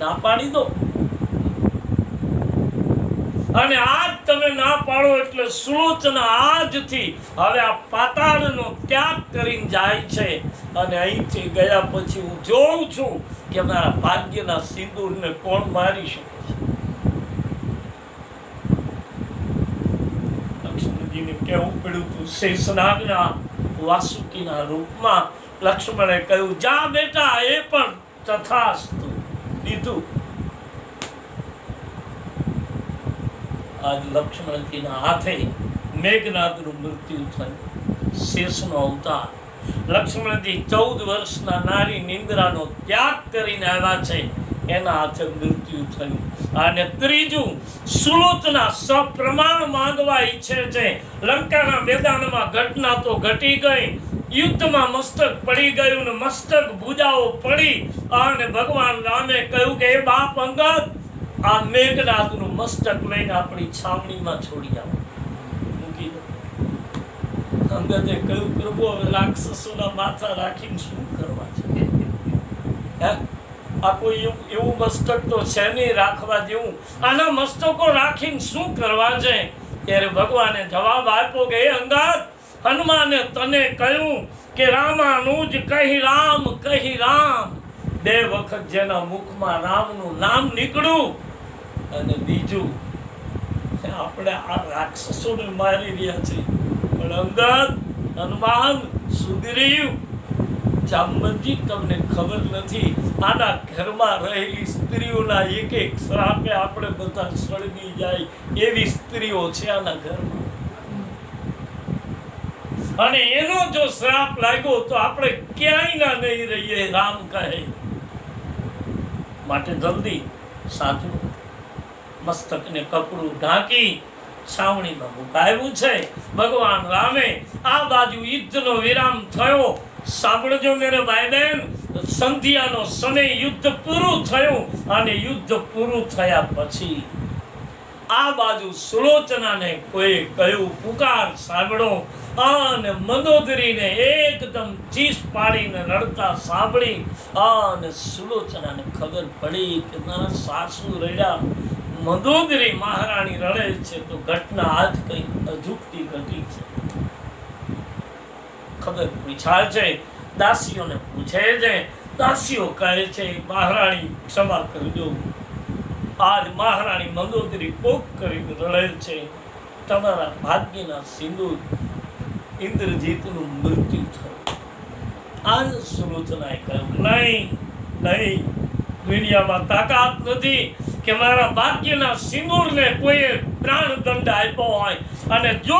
ના પાડી દો. અને આજ તમે ના પાડો એટલે સુલોચના આજથી હવે આ પાતાળનો ત્યાગ કરીને જાય છે. અને અહીંથી ગયા પછી હું જોઉં છું કે મારા ભાગ્યના સિંદૂરને કોણ મારી શકે છે. લક્ષ્મણજીને કહેવું પડ્યું હતું શેષનાગના વાસુકીના રૂપમાં. લક્ષ્મણે કહ્યું જા બેટા, એ પણ તથાસ્તુ દીધું. આજ લક્ષ્મણજીના હાથે મેઘનાદનું મૃત્યુ થયું. શેષનો અવતાર. લક્ષ્મણજી 14 વર્ષના નારી નિંદ્રાનો ત્યાગ કરીને આવ્યા છે, એના હાથે મૃત્યુ થયું. અને ત્રીજું, સુલોચના સપ્રમાણ માંગવા ઈચ્છે છે. લંકાના મેદાનમાં ઘટના તો ઘટી ગઈ, યુદ્ધમાં મસ્તક પડી ગયું ને મસ્તક ભુજાઓ પડી. અને ભગવાન રામે કહ્યું કે એ બાપ અંગદ, આ મેઘનાદનું મસ્તક લઈને આપણી છાવણીમાં છોડી આવો, મૂકી દો. અંગદે કહ્યું પ્રભુ, હવે રાક્ષસોના માથા રાખીને શું કરવા છે? હે, આ કોઈ એવું મસ્તક તો છે નહીં રાખવા જેવું. આના મસ્તકો રાખીને શું કરવા છે? ત્યારે ભગવાને જવાબ આપ્યો કે હે અંગદ, હનુમાને તને કહ્યું કે રામાનુજ કહી રામ, કહી રામ. 2 વખત જેના મુખમાં રામનું નામ નીકળ્યું. અને બીજું, આપણે આ રાક્ષસોને મારી રહ્યા છીએ, પણ અંગદ, હનુમાન, સુગ્રીવ, જામવંતી, તમને ખબર નથી, આના ઘરમાં રહેલી સ્ત્રીઓના એક એક શ્રાપે આપણે બધા સળગી જાય એવી સ્ત્રીઓ છે આના ઘરમાં. અને એનો જો શ્રાપ લાગ્યો તો આપણે ક્યાંય ના નહીં રહીએ, રામ કહે. માટે જલ્દી સાધુ મસ્તકને કપડું ઢાંકી છાવણીમાં મુકાયું છે. ભગવાન રામે આ બાજુ યુદ્ધનો વિરામ થયો. સાંભળજો મેરે ભાઈ બહેન, સંધ્યાનો સમય, યુદ્ધ પૂરું થયું. અને યુદ્ધ પૂરું થયા પછી આ બાજુ સુલોચનાને કોઈ કહ્યું પુકાર સાંભળો. અને મંદોદરીને એકદમ ચીસ પાડીને રડતા સાંભળી. અને સુલોચનાને ખબર પડી કે ના, સાસુ રડ્યા, મંદોદરી મહારાણી રડે છે, તો ઘટના આજ કઈ અજુકતી ઘટી છે. ખબર પૂછાય છે, દાસીઓને પૂછે છે. દાસીઓ કહે છે મહારાણી ક્ષમા કરજો, આજ મહારાણી મંદોદરી કોક કરીને રડે છે, તમારા ભાગ્યના સિંદૂર ઇન્દ્રજીતનું મૃત્યુ થયું. આજ સુલોચનાએ કહ્યું નહીં, નહીં, દુનિયામાં તાકાત નથી કે મારા ભાગ્યના સિંદૂરને કોઈએ પ્રાણદંડ આપ્યો હોય. અને જો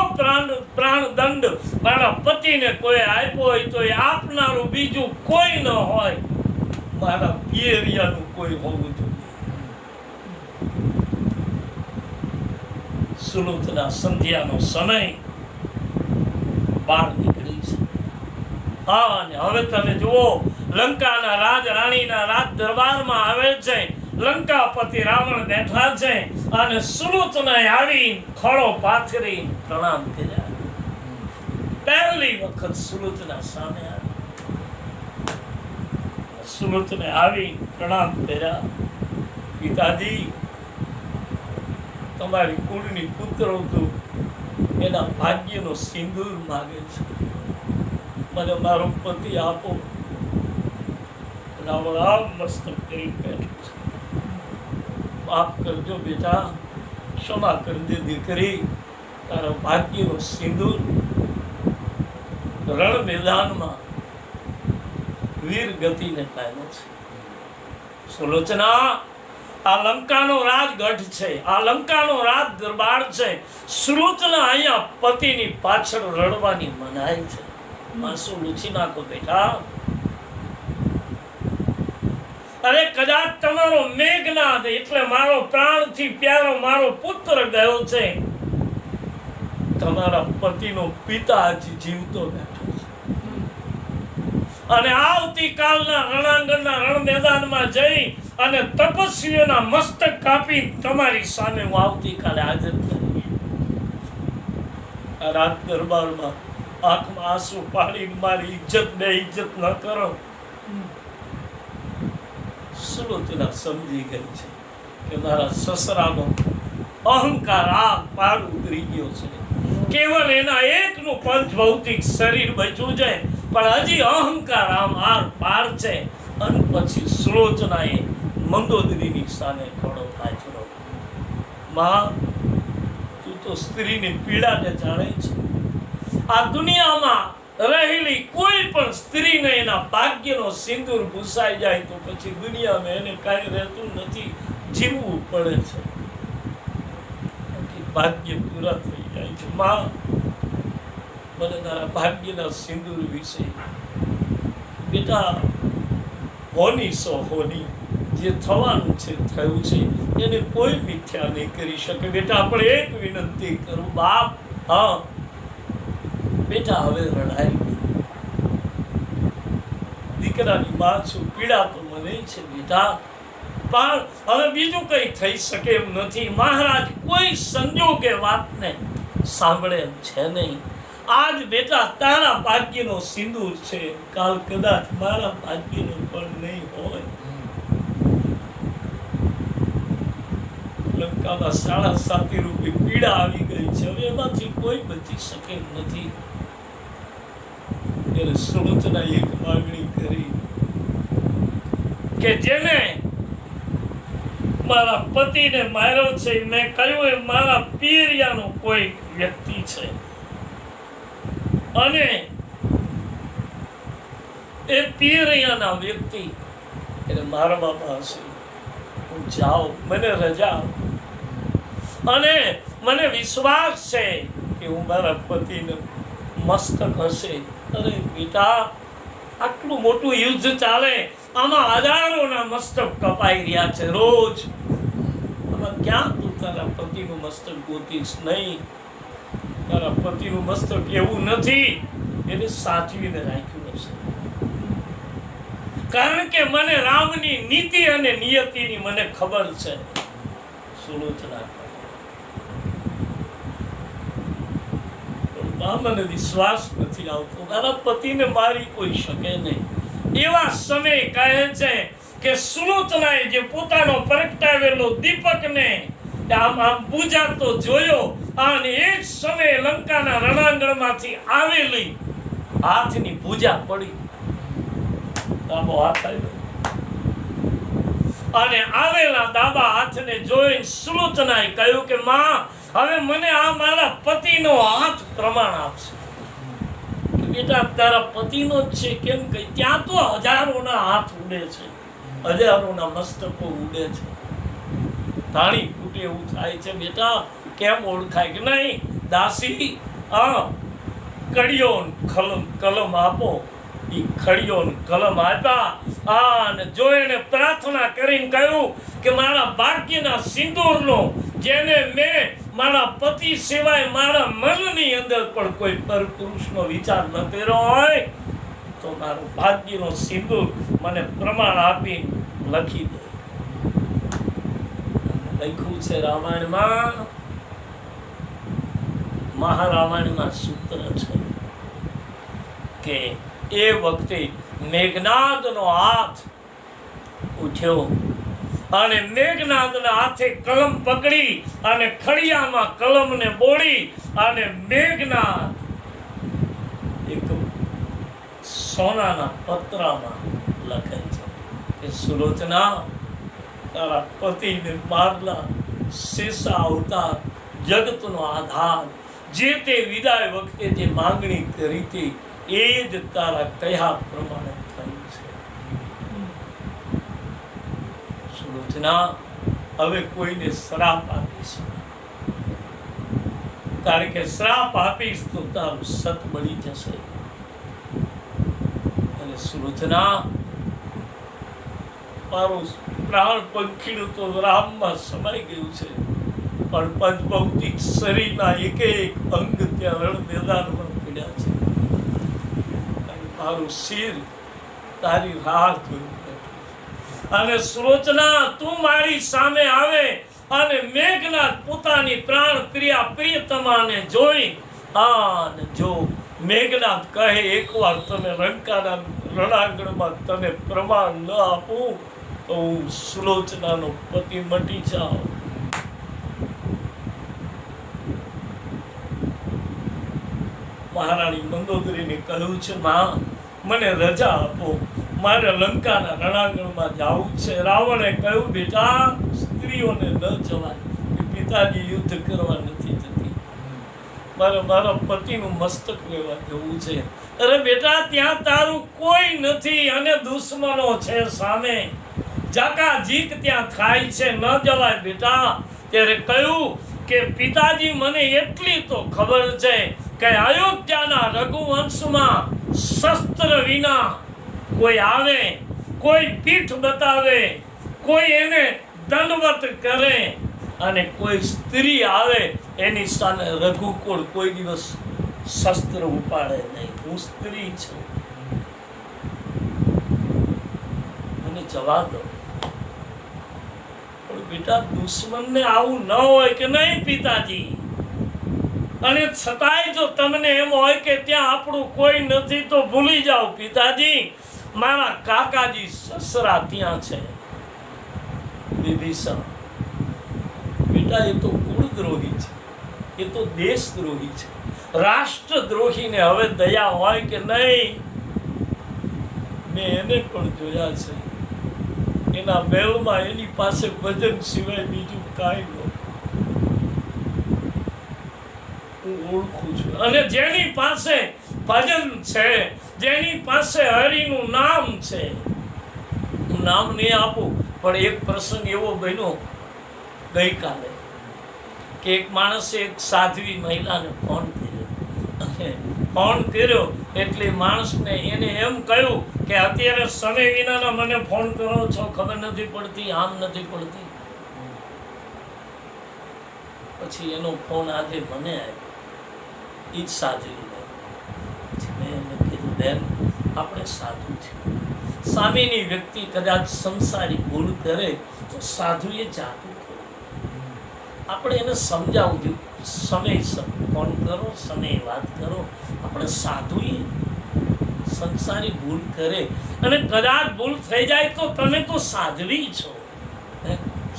પ્રાણદંડ મારા પતિને કોઈ આપ્યો હોય તો એ આપનારું બીજું કોઈ ન હોય, મારા પિયરિયાનું કોઈ હોવું જોઈએ. સુલોચના સંધ્યાનો સમય બહાર નીકળી છે. અને હવે તમે જુઓ, લંકાના રાજ રાણીના રાજ દરબારમાં આવે છે. લંકાપતિ રાવણ બેઠા છે. અને સુલોચનાએ આવી ખોળો પાથરી પ્રણામ કર્યા. પહેલી વખત સુલોચના સામે આવી. સુલોચનાએ આવી પ્રણામ કર્યા. પિતાજી, તમારી કુળની પુત્ર હતું, એના ભાગ્યનો સિંદૂર માગે છે, મને મારો પતિ આપો. રાવણ આમ મસ્તક કરી બેઠું છે. માફ કરજો બેટા, ક્ષમા કરજે દીકરી, તારા ભાગ્યનો સિંદૂર રણ મેદાનમાં વીર ગતિને પામ્યો છે. સુલોચના, આ લંકાનો રાજગઢ છે, આ લંકાનો રાજ દરબાર છે. સુલોચના અહીંયા પતિની પાછળ રડવાની મનાઈ છે. આંસુ લૂછી નાખો બેટા. અરે કદાચ તમારો મેઘનાદ એટલે મારો પ્રાણથી પ્યારો મારો પુત્ર ગયો છે, તમારા પતિનો પિતા હજી જીવતો બેઠો છે. અને આવતીકાલના રણાંગણના રણ મેદાનમાં જઈ અને તપસ્વીઓના મસ્તક કાપી તમારી સામે હું આવતીકાલે હાજર કરીશ. આ રાજ દરબારમાં આંખમાં આંસુ પાડીને મારી ઇજ્જત બે ઇજ્જત ન કરો. સુલોચના સમજી ગઈ છે કે મારા સસરાનો અહંકાર આ પાર ઉતરી ગયો છે. કેવલ એના એકનું પંચભૌતિક શરીર બચ્યું છે, પણ હજી અહંકાર આમ આર પાર છે. અને પછી સુલોચનાએ મંદોદરીની સામે ખડો પાછળ, માં તું તો સ્ત્રીની પીડાને જાણે છે. આ દુનિયામાં રહેલી કોઈ પણ સ્ત્રીને એના ભાગ્યનો સિંદૂર ભૂસાઈ જાય તો પછી દુનિયામાં એને કાંઈ રહેતું નથી, જીવવું પડે છે. ભાગ્ય પૂરા થઈ જાય છે. માં, મને તારા ભાગ્યના સિંદૂર વિશે બેટા હોની સો હોની, જે થવાનું છે થયું છે, એને કોઈ મિથ્યા નહીં કરી શકે. બેટા આપણે એક વિનંતી કરું બાપ, હા બેટા હવે રડાય નહીં. દીકરાની માં છું, પીડા તો મને છે બેટા, પણ હવે બીજું કઈ થઈ શકે એમ નથી. મહારાજ કોઈ સંજોગે વાતને સાંભળે એમ છે નહીં. આજ બેટા તારા ભાગ્યનો સિંદૂર છે, કાલ કદાચ મારા ભાગ્યનો પણ નહીં હોય. લંકામાં 7.5 રૂપિયા પીડા આવી ગઈ છે, હવે એમાંથી કોઈ બચી શકે એમ નથી. ત્યારે સુલોચના એક માંગણી કરી કે જેને મારા પતિને માર્યો છે, મેં કહ્યું એ મારા પિયરિયાનો કોઈ વ્યક્તિ છે, અને એ પિયરિયાના વ્યક્તિ એટલે મારા બાપા હશે. હું જાઉં, મને રજા, અને મને વિશ્વાસ છે કે હું મારા પતિને મસ્તક હશે. અરે બેટા, આટલું મોટું યુદ્ધ ચાલે, આમાં હજારોના મસ્તક કપાઈ રહ્યા છે રોજ. આમાં ક્યાં તું તારા પતિનું મસ્તક ગોતીશ નહીં? તારા પતિનું મસ્તક એવું નથી, એને સાચવીને રાખ્યું હશે. કારણ કે મને રામની નીતિ અને નિયતિની મને ખબર છે. સુલોચના, મને વિશ્વાસ નથી આવતો, તારા પતિને મારી કોઈ શકે નહીં. એવા સમય કહે છે કે સુલોચનાએ જે પોતાનો પ્રગટાવેલો દીપકને આમ આમ બુજાતો જોયો, અને એક સમયે લંકાના રણાંગણમાંથી આવેલી હાથની પૂજા પડી. ડાબો હાથ આવ્યો, અને આવેલા ડાબા હાથને જોઈને સુલોચનાએ કહ્યું કે માં, હવે મને આ મારા પતિનો હાથ પ્રમાણ આપશે. બેટા તારા પતિનો જ છે કેમ કઈ? ત્યાં તો હજારોના હાથ ઉડે છે, હજારોના મસ્તકો ઉડે છે, ધાણી ફૂટે એવું થાય છે. બેટા કેમ ઓળખાય કે નહીં? દાસી, કડિયો કલમ આપો. એ ખડિયો કલમ આપ્યા, અને જો એને પ્રાર્થના કરીને કહ્યું કે મારા ભાગ્યના સિંદૂરનો, જેને મેં મારા પતિ સિવાય મારા મનની અંદર પણ કોઈ પરપુરુષનો વિચાર ન કર્યો હોય, તો મારું ભાગ્યનો સિંદૂર મને પ્રમાણ આપી લખી દે. લખ્યું છે રામાયણમાં, મહારામાયણમાં સૂત્ર છે કે એ વખતે મેઘનાદનો હાથ ઉઠ્યો, અને મેઘનાદના હાથે કલમ પકડી અને ખડિયામાં કલમને બોળી, અને મેઘનાદ એક સોનાના પત્રામાં લખે છે કે સુલોચના, તારા પતિને મારલા શેષા અવતાર, જગતનો આધાર, જે તે વિદાય વખતે જે માંગણી કરી હતી એ જ તારા કયા પ્રમાણે થયું છે. સુલોચના, હવે કોઈને શ્રાપ આપીશ, કારણ કે શ્રાપ આપીશ તો તારું સત બળી જશે. અને સુલોચના, મારું પ્રાણ પંખીનું તો રામમાં સમાઈ ગયું છે, પણ પંચભૌતિક શરીરના એક એક અંગ ત્યાં રણ મેદાનમાં પીડ્યા છે. મારું શિર તારી રાહ જોઈ. અને સુલોચના, તું મારી સામે આવે, અને મેઘનાદ પોતાની પ્રાણ પ્રિયતમાને જોઈ, અને જો મેઘનાદ કહે એકવાર તમે લંકાના રણાંગણમાં તને પ્રમાણ ન આપું તો હું સુલોચનાનો પતિ મટી જાઉં. મહારાણી મંદોદરીને કહ્યું છે, માં મને રજા આપો, મારે લંકાના રણાંગણમાં જવું છે. રાવણે કહ્યું, બેટા સ્ત્રીઓને ન જવાય, કે પિતાજી યુદ્ધ કરવા નથી જતી, મારે મારા પતિનું મસ્તક લેવા જવું છે. અરે બેટા ત્યાં તારું કોઈ નથી અને દુશ્મનો છે સામે, જાકાજીક ત્યાં થાય છે, ન જવાય બેટા. ત્યારે કહ્યું કે પિતાજી મને એટલી તો ખબર છે કે અયોધ્યાના રઘુવંશમાં શસ્ત્ર વિના કોઈ આવે, કોઈ પીઠ બતાવે, કોઈ એને દંડવત કરે અને કોઈ સ્ત્રી આવે એની સામે રઘુકુળ કોઈ દિવસ શસ્ત્ર ઉપાડે નહીં. હું સ્ત્રી છું, મને જવા દો. પણ બેટા દુશ્મનને આવું ન હોય કે નહીં પિતાજી, અને છતાંય જો તમને એમ હોય કે ત્યાં આપણું કોઈ નથી તો ભૂલી જાઓ પિતાજી, મારા કાકાજી સસરા ત્યાં છે, વિભીષણ. બેટા એ તો કુળદ્રોહી છે, એ તો દેશદ્રોહી છે, રાષ્ટ્રદ્રોહીને હવે દયા હોય કે નહીં? મેં એને પણ જોયા છે, એના મહેલમાં એની પાસે ભજન સિવાય બીજું કાંઈ ન. હું ઓળખું છું, અને જેની પાસે ભજન છે, જેની પાસે હરિનું નામ છે, હું નામ નહીં આપું, પણ એક પ્રસંગ એવો બન્યો ગઈકાલે કે એક માણસે એક સાધ્વી મહિલાને ફોન કર્યો, અને ફોન કર્યો એટલે માણસને એને એમ કહ્યું કે અત્યારે સમય વિનાના મને ફોન કરો છો, ખબર નથી પડતી, આમ નથી પડતી. પછી એનો ફોન આજે મને આવ્યો, એ જ સાધ્વીને. મેં એને કીધું, બેન આપણે સાધુ છીએ, સામેની વ્યક્તિ કદાચ સંસારી ભૂલ કરે તો સાધુએ જાતું કર્યું, આપણે એને સમજાવવું, સમયસર ફોન કરો, સમયે વાત કરો. આપણે સાધુએ સંસારી ભૂલ કરે અને કદાચ ભૂલ થઈ જાય તો તમે તો સાધ્વી છો,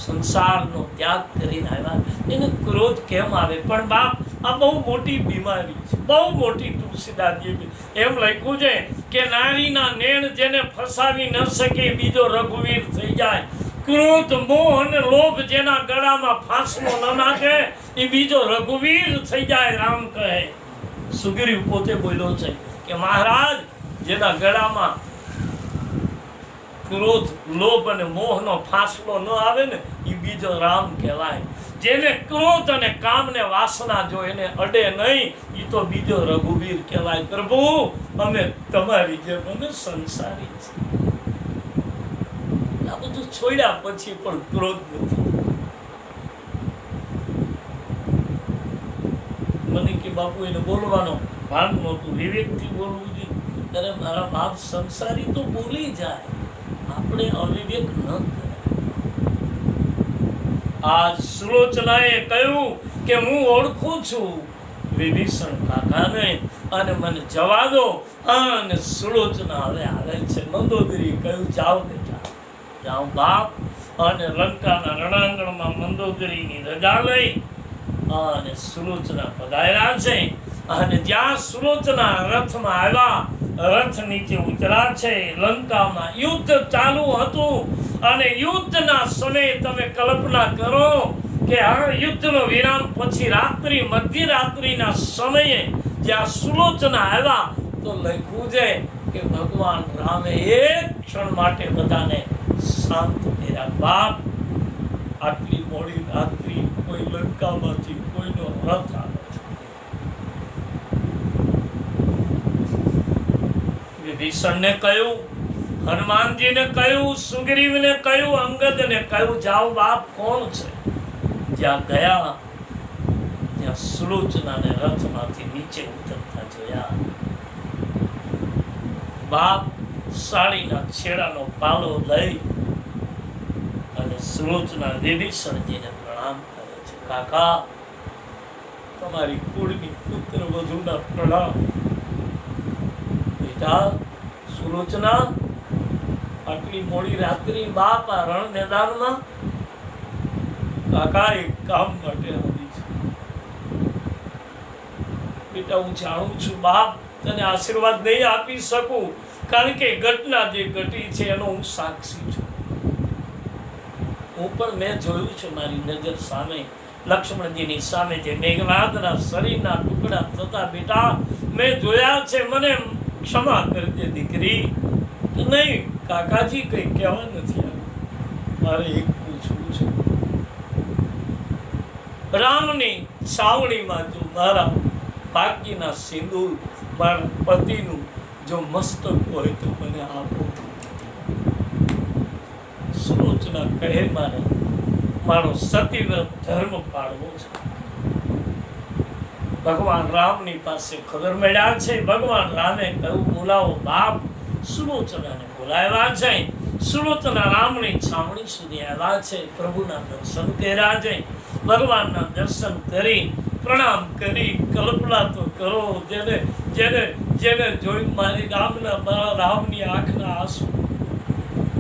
સંસારનો ત્યાગ કરીને આવ્યા, એને ક્રોધ કેમ આવે? પણ બાપ આ બહુ મોટી બીમારી છે, બહુ મોટી. તુલસીદાસજી એમ લખ્યું છે કે નારીના નેણ જેને ફસાવી ન શકે બીજો રઘુવીર થઈ જાય. ક્રોધ, મોહ અને લોભ જેના ગળામાં ફાંસલો ન નાખે એ બીજો રઘુવીર થઈ જાય. રામ કહે, સુગ્રીવ પોતે બોલ્યો છે કે મહારાજ જેના ગળામાં ક્રોધ, લોભ અને મોહનો ફાંસલો ન આવે ને એ બીજો રામ કહેવાય. જેને ક્રોધ અને કામને વાસના જો એને અડે નહીં એ તો બીજો રઘુવીર કહેવાય. પ્રભુ અમે તમારી જેમ, અમે સંસારી છીએ. આ બધું છોડ્યા પછી પણ ક્રોધ નથી. મને કે બાપુ એને બોલવાનો ભાન નહોતું, વિવેકથી બોલવું જોઈએ. ત્યારે મારા બાપ સંસારી તો બોલી જાય, આપણે અવિવેક ન કરાય. આ સુલોચનાએ કહ્યું કે હું ઓળખું છું વિભીષણ કાકાને અને મને જવા દો. અને સુલોચના હવે આવે છે. મંદોદરી કહ્યું, જાઓ બેટા, જાઓ બાપ. અને લંકાના રણાંગણમાં મંદોદરીની રજા લઈ અને સુલોચના પધાર્યા છે. અને જ્યાં સુલોચના રથમાં આવ્યા, રથ નીચે ઉતરા છે. લંકામાં યુદ્ધ ચાલુ હતું અને યુદ્ધના સમયે તમે કલ્પના કરો કે આ યુદ્ધનો વિરામ પછી રાત્રિ, મધ્યરાત્રિના સમયે જ્યાં સુલોચના આવ્યા તો લખ્યું છે કે ભગવાન રામે એક ક્ષણ માટે બધાને શાંત કર્યા. બાપ આટલી મોડી રાત્રિ કોઈ લંકામાંથી કોઈનો રથ આવે છે. વિભીષણને કહ્યું, હનુમાનજીને કહ્યું, સુગ્રીવને કહ્યું, અંગદને કહ્યું, જાઓ બાપ. કોણ છે? જ્યાં ગયા ત્યાં સુલોચનાને રથમાંથી નીચે ઉતરતા જોયા. બાપ સાડીના છેડાનો પાલો લઈ અને સુલોચના વિભીષણજીને પ્રણામ કરે છે. કાકા, તમારી કુળની પુત્ર વધુના પ્રણામ. બેટા સુલોચના, આટલી મોડી રાત્રિ બાપ આ રણ મેદાનમાં? કાકા એક કામ માટે આવી છે. બેટા હું જાણું છું બાપ તને આશીર્વાદ નહીં આપી શકું, કારણ કે ઘટના જે ઘટી છે એનો હું સાક્ષી છું. હું પણ મેં જોયું છે મારી નજર સામે, લક્ષ્મણજીની સામે જે મેઘનાદના શરીરના ટુકડા થતા બેટા મેં જોયા છે. મને ક્ષમા કરજે દીકરી. નહીં કાકાજી કંઈ કહેવા નથી આવ્યું, મારે એક પૂછવું છે. રામની છાવણીમાં જો મારા બાકીના સિંદૂર મારા પતિનું જો મસ્તક હોય તો મને આપો. સુલોચના કહે મારો સતીવ્રત ધર્મ પાળવો છે. ભગવાન રામની પાસે ખબર મળ્યા છે. ભગવાન રામે કહ્યું બોલાવો બાપ. સુલોચનાને બોલાવ્યા છે. સુલોચના રામની છાવણી સુધી આવ્યા છે. પ્રભુના દર્શન કર્યા છે. ભગવાનના દર્શન કરી પ્રણામ કરી કલ્પના તો કરો, જેને જેને જેને જોઈ મારી મારા રામની આંખના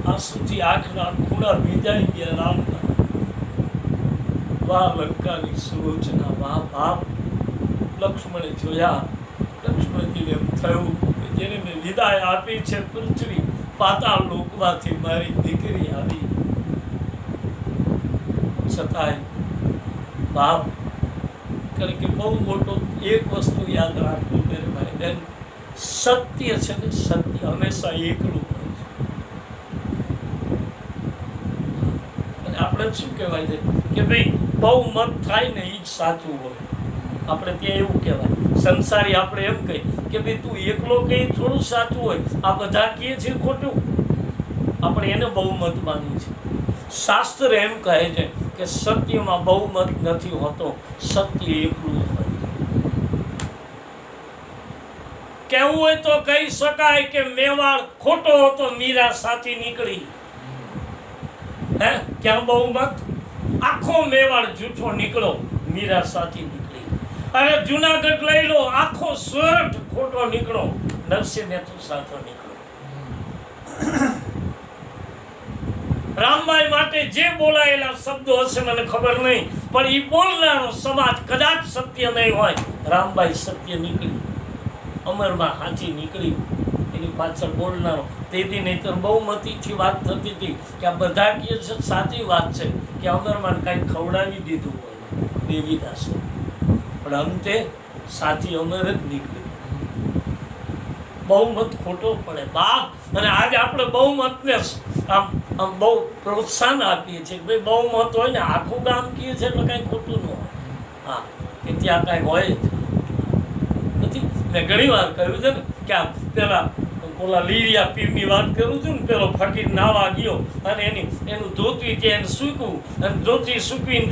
આંસુથી આંખના ખૂણા ભીંજાઈ ગયા. રામના વાહ લંકાની સુલોચના, વાહ બાપ. લક્ષ્મણે જોયા. લક્ષ્મણજીને એમ થયું કે જેને મેં વિદાય આપી છે પૃથ્વી પાતાળ લોકમાંથી મારી દીકરી આવી, છતાંય બાપ, કારણ કે બહુ મોટો એક વસ્તુ યાદ રાખવું મેરે ભાઈ બહેન, સત્ય છે ને સત્ય હંમેશા એકલું હોય છે. અને આપણે શું કહેવાય છે કે ભાઈ બહુ મત થાય ને એ જ સાચું હોય. આપણે ત્યાં એવું કહેવાય સંસારી, આપણે એમ કહીએ કે ભાઈ તું એકલો કહી થોડું સાચું હોય, આ બધા કહે છે ખોટું. આપણે એને બહુમત માનીએ છીએ. શાસ્ત્ર એમ કહે છે કે સત્યમાં બહુમત નથી હોતો, સત્ય એકલું હોય. કહેવું હોય તો કહી શકાય કે મેવાડ ખોટો હતો, મીરા સાચી નીકળી. હે ક્યાં બહુમત? આખો મેવાડ જૂઠો નીકળો, મીરા સાચી નીકળી. અને જુનાગઢ લઈ લો, આખો સુરત ખોટો નીકળો, નરસિંહ મહેતા સાચો નીકળો. રામભાઈ માટે જે બોલાયેલા શબ્દો હશે મને ખબર નહીં, પણ એ બોલનારો સમાજ કદાચ સત્ય નહીં હોય. રામભાઈ સત્ય નીકળી, અમરમાં સાચી નીકળી. એની પાછળ બોલનારો તેથી નહીંતર બહુમતીથી વાત થતી હતી કે આ બધા કહે છે સાચી વાત છે કે અમરમાં કાંઈ ખવડાવી દીધું હોય દેવીદાસે, પણ અંતે સાચી અમર જ નીકળી. બહુમત ખોટો પડે બાપ. અને આજે આપણે બહુમતને આમ બહુ પ્રોત્સાહન આપીએ છીએ. ભાઈ બહુમત હોય ને આખું ગામ કહે છે એટલે કાંઈ ખોટું ન હોય. હા કે ત્યાં કાંઈ હોય જ નથી. મેં ઘણી વાર કહ્યું છે ને કે આ પેલા ઓલા લીરિયા પીરની વાત કરું છું ને, પેલો ફકીર નાવા ગયો અને એનું ધોતી ત્યાં સૂકવું અને ધોતી સૂકવીને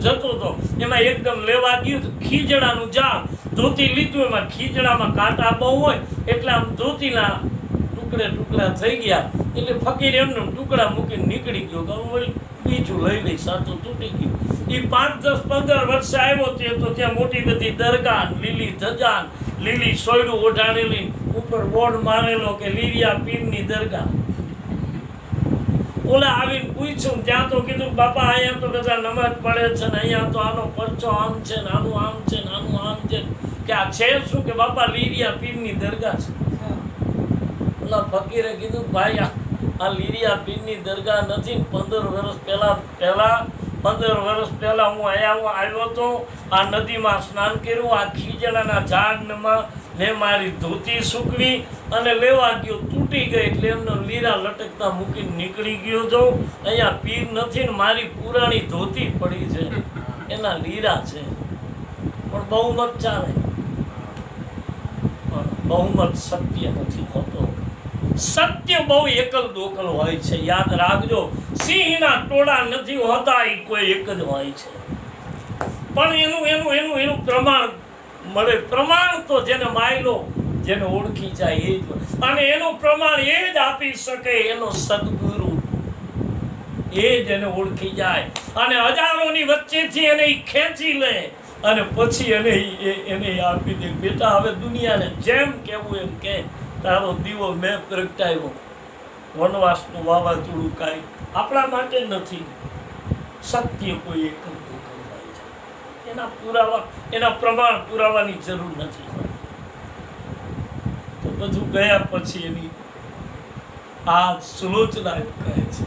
જતો હતો. એમાં એકદમ લેવા ગયું ખીજડાનું ઝાડ, ધોતી લીધું, એમાં ખીજડામાં કાંટા બહુ હોય એટલે આમ ધોતીના ટુકડા થઈ ગયા. એટલે ફકીર એમને ટુકડા મૂકીને નીકળી ગયો કે વળી બીજું લઈ લઈ, સાચું તૂટી ગયું. એ 5, 10, 15 વર્ષે આવ્યો તે તો ત્યાં મોટી બધી દરગાહ, લીલી ધજા, લીલી સોયડું ઓઢાડેલી, ઉપર બોર્ડ મારેલો કે લીરિયા પીરની દરગાહ. ઓલા આવીને પૂછ્યું ત્યાં તો કીધું બાપા અહીંયા તો બધા નમાજ પડે છે ને અહીંયા તો આનો પરચો આમ છે ને આનું આમ છે ને આનું આમ છે. કે આ છે શું? કે બાપા લીરિયા પીરની દરગાહ છે. ઓલા ફકીરે કીધું ભાઈ આ લીરિયા પીરની દરગાહ નથી. 15 વર્ષ પહેલા હું અહીંયા આવ્યો હતો, આ નદીમાં સ્નાન કર્યું, આ ખીજડાના ઝાડમાં મેં મારી ધોતી સૂકવી અને લેવા ગયો, તૂટી ગઈ એટલે એમનો લીરા લટકતા મૂકીને નીકળી ગયો હતો. અહીંયા પીર નથી ને મારી પુરાણી ધોતી પડી છે, એના લીરા છે. પણ બહુમત ચાલે, પણ બહુમત સત્ય નથી હોતો. સત્ય બહુ એકલ દોકલ હોય છે. યાદ રાખજો, સિંહના ટોળા નથી હોતા, એ કોઈ એક જ હોય છે. પણ એનું પ્રમાણ મળે. પ્રમાણ તો જેને માયલો, જેને ઓળખી જાય એ જ, અને એનું પ્રમાણ એ જ આપી શકે એનો સદગુરુ, એ જ એને ઓળખી જાય અને હજારોની વચ્ચેથી એને ખેંચી લે અને પછી એને આપી દે. બેટા હવે દુનિયાને જેમ કહેવું એમ કે તારો દીવો મેં પ્રગટાવ્યો. વનવાસનું વાવાઝોડું કાંઈ આપણા માટે નથી. સત્ય કોઈ એક જ દુઃખ હોય છે. એના પ્રમાણ પુરાવાની જરૂર નથી. તો બધું ગયા પછી એની આ સુલોચના એમ કહે છે,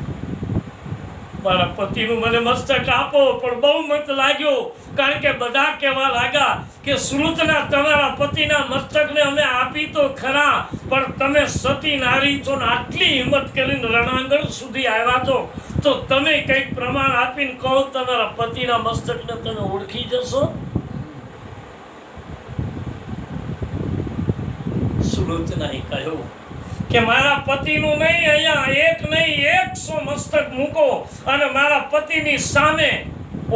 મારા પતિનું મને મસ્તક આપો. પણ બહુ મત લાગ્યો, કારણ કે બધા કહેવા લાગ્યા કે સુલોચના, તમારા પતિના મસ્તકને અમે આપી તો ખરા, પણ તમે સતી નારી છો ને આટલી હિંમત કરીને રણાંગણ સુધી આવ્યા છો, તો તમે કંઈક પ્રમાણ આપીને કહો તમારા પતિના મસ્તકને તમે ઓળખી જશો. સુલોચનાએ કહ્યું કે મારા પતિનું નહીં, અહીંયા એક નહીં 100 મસ્તક મૂકો અને મારા પતિની સામે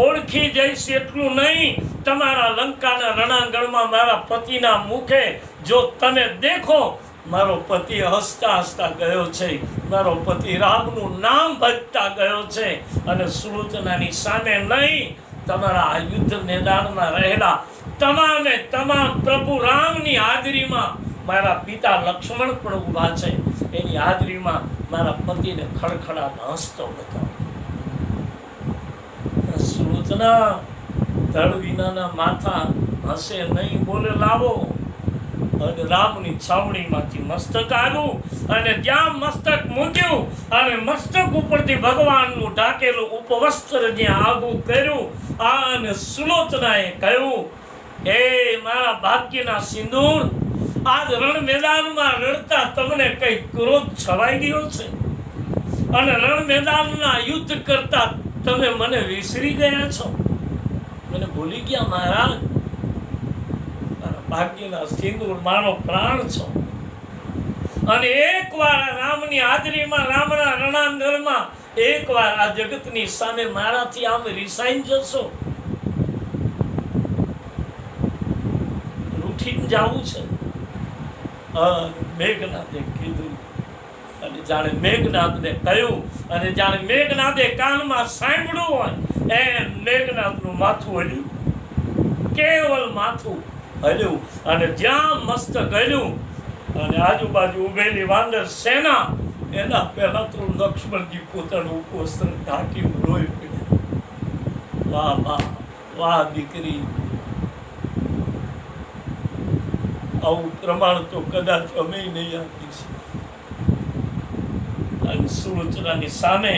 ઓળખી જઈશ. એટલું નહીં, તમારા લંકાના રણાંગણમાં મારા પતિના મુખે જો તમે દેખો, મારો પતિ હસતા હસતા ગયો છે, મારો પતિ રામનું નામ ભજતા ગયો છે. અને સુલોચનાની સામે નહીં, તમારા આ યુદ્ધ મેદાનમાં રહેલા તમામે તમામ પ્રભુ રામની હાજરીમાં મારા પિતા લક્ષ્મણ પણ ઊભા છે, એની હાજરીમાં મારા પતિને ખડખડાટ હસતો બતાવો. સુલોચના ધડ વિનાના માથા હસે નહીં, બોલે લાવો. અને રામની છાવણીમાંથી મસ્તક આવ્યું અને જ્યાં મસ્તક મૂક્યું અને મસ્તક ઉપરથી ભગવાનનું ઢાકેલું ઉપવસ્ત્ર જ્યાં આગું કર્યું, અને સુલોચનાએ કહ્યું, હે મારા ભાગ્યના સિંદૂર, આજ રણ મેદાનમાં રડતા તમને કઈ ક્રોધ છવાઈ ગયો છે? અને રણ મેદાનના યુદ્ધ કરતા તમે મને વિસરી ગયા છો? મને ભૂલી ગયા મહારાજ? મારા ભાગ્યના સિંદૂર, મારો પ્રાણ છો. અને એકવાર રામની હાજરીમાં, રામના રણાંગણમાં એકવાર આ જગતની સામે મારાથી આમ રિસાઈ જશો, રૂઠીને જાવું છે. મેઘનાથે કીધું અને જાણે મેઘનાથને કહ્યું, અને જાણે મેઘનાથે કાનમાં સાંભળ્યું હોય એમ મેઘનાથનું માથું હલ્યું, કેવલ માથું હલ્યું. અને જ્યાં મસ્તક હલ્યું અને આજુબાજુ ઉભેલી વાનર સેના, એના પહેલા તો લક્ષ્મણજી પોતાનું ઉપવસ્ત્ર ઢાંકીને રોઈ પડ્યા. વાહ વાહ વાહ દીકરી, આવું પ્રમાણ તો કદાચ અમે નહીં આપીશું. અને સુલોચનાની સામે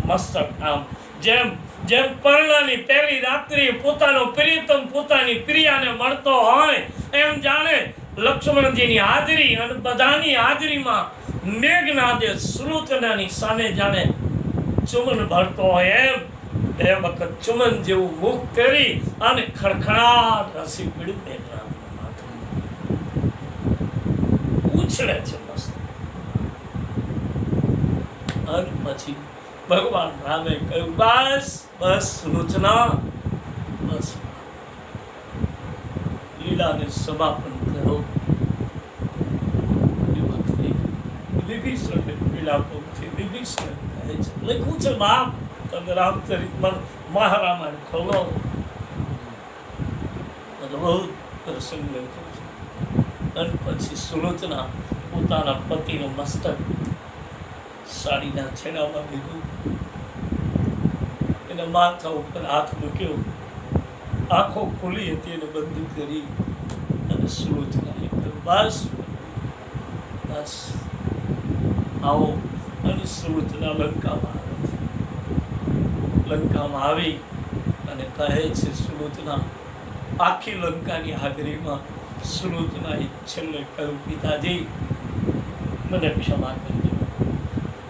મસ્તક આમ, જેમ જેમ પરણાની પહેલી રાત્રિ પોતાનો પ્રિયતમ પોતાની પ્રિયાને મળતો હોય, એમ જાણે લક્ષ્મણજીની હાજરી અને બધાની હાજરીમાં મેઘનાથે સુલોચનાની સામે જાણે ચુમન ભરતો હોય એમ બે વખત ચુમન જેવું મુખ કરી અને ખડખડાટ હસી પડ્યું. મેઘનાથ ઉછળે છે મસ્ત. અને પછી ભગવાન રામે કહ્યું, બસ બસ સુલોચના, બસ લીલાને સમાપન કરો. એ વખતે વિભીષણને વિલાપોથી વિભીષણ કહે છે, લખ્યું છે બાપ તમે રામચરિતમાં મહારામાયણ ખોલો, અદભુત પ્રસંગ લખ્યો છે. અને પછી સુલોચના પોતાના પતિનું મસ્તક સાડીના છેડામાં લીધું, એના માથા ઉપર હાથ મૂક્યો, આંખો ખુલી હતી એને બંધ કરી, અને સુલોચનાએ કહ્યું, બસ બસ આવો. અને સુલોચના લંકામાં આવે છે. લંકામાં આવી અને કહે છે સુલોચના, આખી લંકાની હાજરીમાં સુલોચનાએ છેલ્લે કહ્યું, પિતાજી મને ક્ષમા કરજો.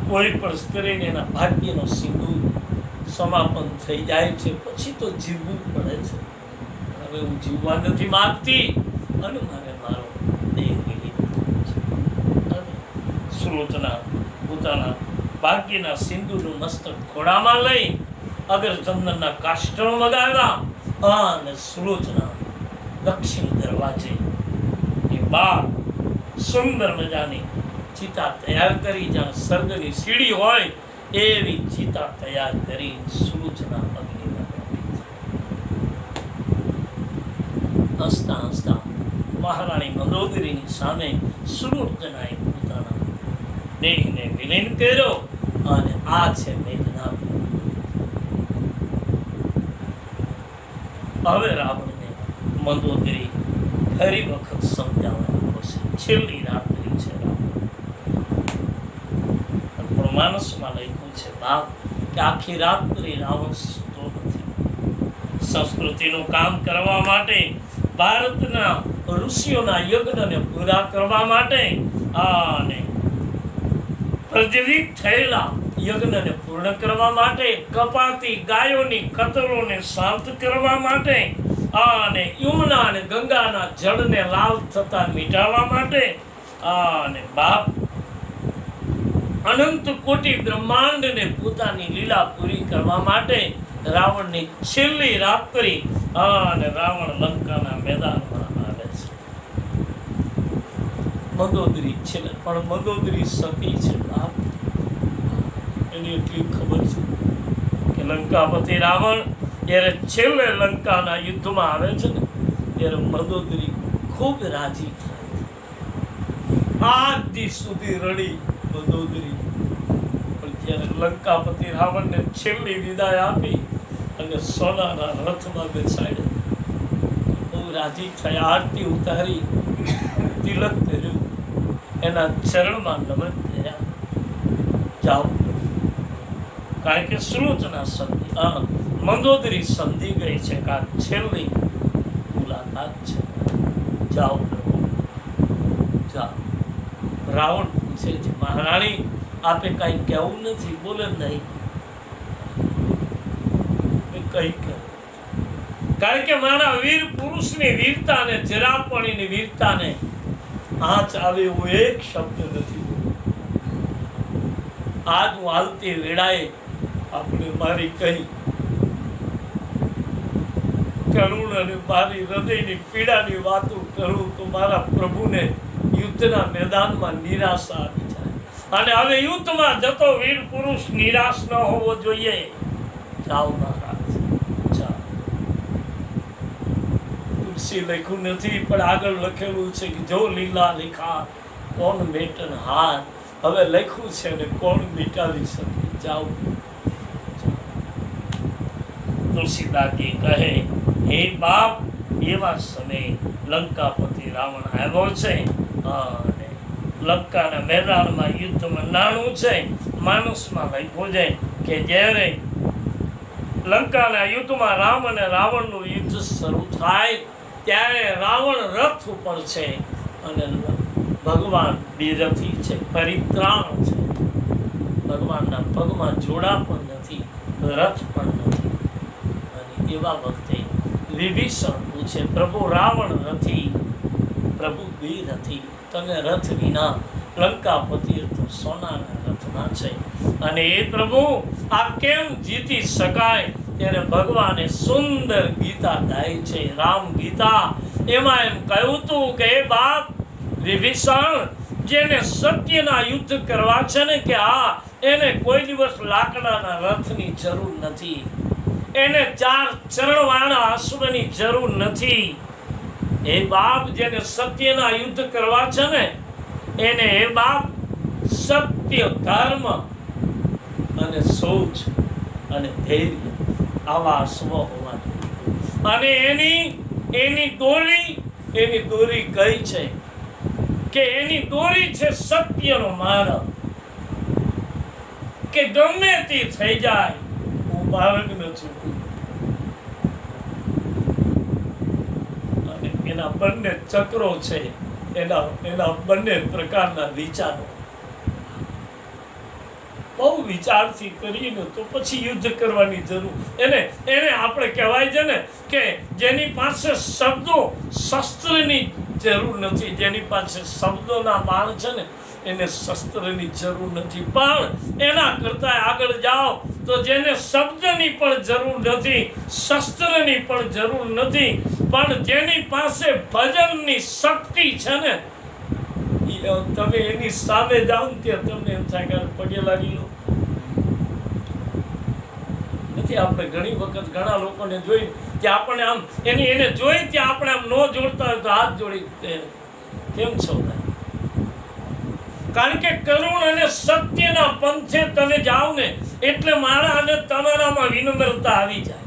કોઈ પણ સ્ત્રીને એના ભાગ્યનો સિંદૂર સમાપન થઈ જાય છે પછી તો જીવવું પડે છે. હવે હું જીવવા નથી માંગતી અને મારે મારો દેહ વિલીન કરવો છે. અને સુલોચના પોતાના ભાગ્યના સિંદૂરનું મસ્તક ઘોડામાં લઈ અગર ચંદનના કાષ્ટો મગાવ્યા અને સુલોચના દક્ષિણ દરવાજે એ બાર સુંદર મજાની ચિતા તૈયાર કરી, જ્યાં સ્વર્ગની સીડી હોય એવી ચિતા તૈયાર કરી સુલોચના અગ્નિમાં હસતા હસતા મહારાણી મંદોદરીની સામે સુલોચનાએ પોતાના દેહને વિલીન કર્યો. અને આ છે મેઘનાથ. હવે રાવણને મંદોદરી ફરી વખત સમજાવવાની કોશિશ. છેલ્લી રાત્રિ છે રાવણ. પણ માનસમાં લખ્યું છે બાપ કે આખી રાત્રિ રાવણ સૂતો નથી. સંસ્કૃતિનું કામ કરવા માટે, ભારતના ઋષિઓના યજ્ઞને પૂરા કરવા માટે અને પ્રજ્વલિત થયેલા યજ્ઞને પૂર્ણ કરવા માટે, કપાતી ગાયોની કતરોને શાંત કરવા માટે અને યમુના અને ગંગાના જળને લાલ થતા મિટાવવા માટે અને બાપ અનંત કોટી બ્રહ્માંડને પોતાની લીલા પૂરી કરવા માટે રાવણની છેલ્લી રાત્રિ અને રાવણ લંકાના મેદાનમાં આવે છે. મંદોદરી છે પણ મંદોદરી સતી છે બાપ. એની એટલી ખબર છે કે લંકાપતિ રાવણ જ્યારે છેલ્લે લંકાના યુદ્ધમાં આવે છે ને ત્યારે મંદોદરી ખૂબ રાજી થાય. આજ દી સુધી રડી મંદોદરી, પણ જ્યારે લંકાપતિ રાવણને છેલ્લી વિદાય આપી અને સોનાના રથમાં બેસાડ્યા, બહુ રાજી થયા. આરતી ઉતારી, તિલક કર્યું, એના ચરણમાં નમન કર્યા. જાઓ, કારણ કે સુલોચના મંદોદરી સમજી ગઈ છે કે આ છેલ્લી મુલાકાત છે. જાઓ જાઓ. રાવણ પૂછે છે મહારાણી આપે કઈ કહેવું નથી? બોલે નહીં. કઈ કહેવું? કારણ કે મારા વીર પુરુષની વીરતા ને જરાપણીની વીરતાને આંચ આવે એવું એક શબ્દ નથી. આજ હું હાલતી વેળાએ આપણે મારી કઈ કરુણ અને મારી હૃદયની પીડાની વાતો કરું તો મારા પ્રભુને યુદ્ધના મેદાનમાં નિરાશા આવી જાય. અને હવે યુદ્ધમાં જતો વીર પુરુષ નિરાશ ન હોવો જોઈએ. જાઓ મહારાજ, જાઓ. તુલસી લખ્યું નથી પણ આગળ લખેલું છે કે જો લીલા લેખા કોણ મેટન હાર. હવે લખ્યું છે ને કોણ મિટાવી શકે? જાઓ. તુલસીદાસજી કહે હે બાપ, એવા સમયે લંકાપતિ રાવણ આવ્યો છે અને લંકાના મેદાનમાં યુદ્ધમાં નાણું છે. માનસમાં લખ્યું છે કે જ્યારે લંકાના યુદ્ધમાં રામ અને રાવણનું યુદ્ધ શરૂ થાય ત્યારે રાવણ રથ ઉપર છે અને ભગવાન બિરથી છે, પરિત્રાણ છે. ભગવાનના પગમાં જોડા પણ નથી, રથ પણ નથી. અને એવા વખતે વિભીષણ પૂછે પ્રભુ રાવણ નથી, પ્રભુ બિર નથી, તમે રથ વિના લંકાપતિ તો સોનાના રથમાં છે અને એ પ્રભુ આ કેમ જીતી શકાય? ત્યારે ભગવાને સુંદર ગીતા ગાઈ છે, રામ ગીતા. એમાં એમ કહ્યું હતું કે એ બાપ વિભીષણ, જેને સત્યના યુદ્ધ કરવા છે ને કે એને કોઈ દિવસ લાકડાના રથની જરૂર નથી, એને 4 ચરણવાળા અશ્વની જરૂર નથી. એ બાપ જેને સત્યના યુદ્ધ કરવા છે ને એને એ બાપ સત્ય, ધર્મ અને સોચ અને ધૈર્ય આવા અશ્વ હોવા જોઈએ. અને એની દોરી કઈ છે કે એની દોરી છે સત્યનો માર્ગ, કે ગમે તે થઈ જાય હું માર્ગ ન ચૂકું. અને એના બંને ચક્રો છે, એના બંને પ્રકારના વિચારો. બહુ વિચારથી કરીને તો પછી યુદ્ધ કરવાની જરૂર. એને આપણે કહેવાય છે ને કે જેની પાસે શબ્દો, શસ્ત્રની જરૂર નથી. જેની પાસે શબ્દોના બાણ છે ને એને શસ્ત્રની જરૂર નથી. પણ એના કરતા આગળ જાઓ તો જેને શબ્દની પણ જરૂર નથી, શસ્ત્રની પણ જરૂર નથી, પણ જેની પાસે ભજનની શક્તિ છે ને, તમે એની સામે જાઓ ત્યાં તમને એમ થાય કે પગે લાગી લો. નથી આપણે ઘણી વખત ઘણા લોકોને જોઈ કે આપણે આમ એને જોઈ ત્યાં આપણે આમ ન જોડતા હોય તો હાથ જોડી કેમ છો? કારણ કે કરુણ અને સત્યના પંથે તમે જાઓ ને એટલે મારા અને તમારામાં વિનમ્રતા આવી જાય.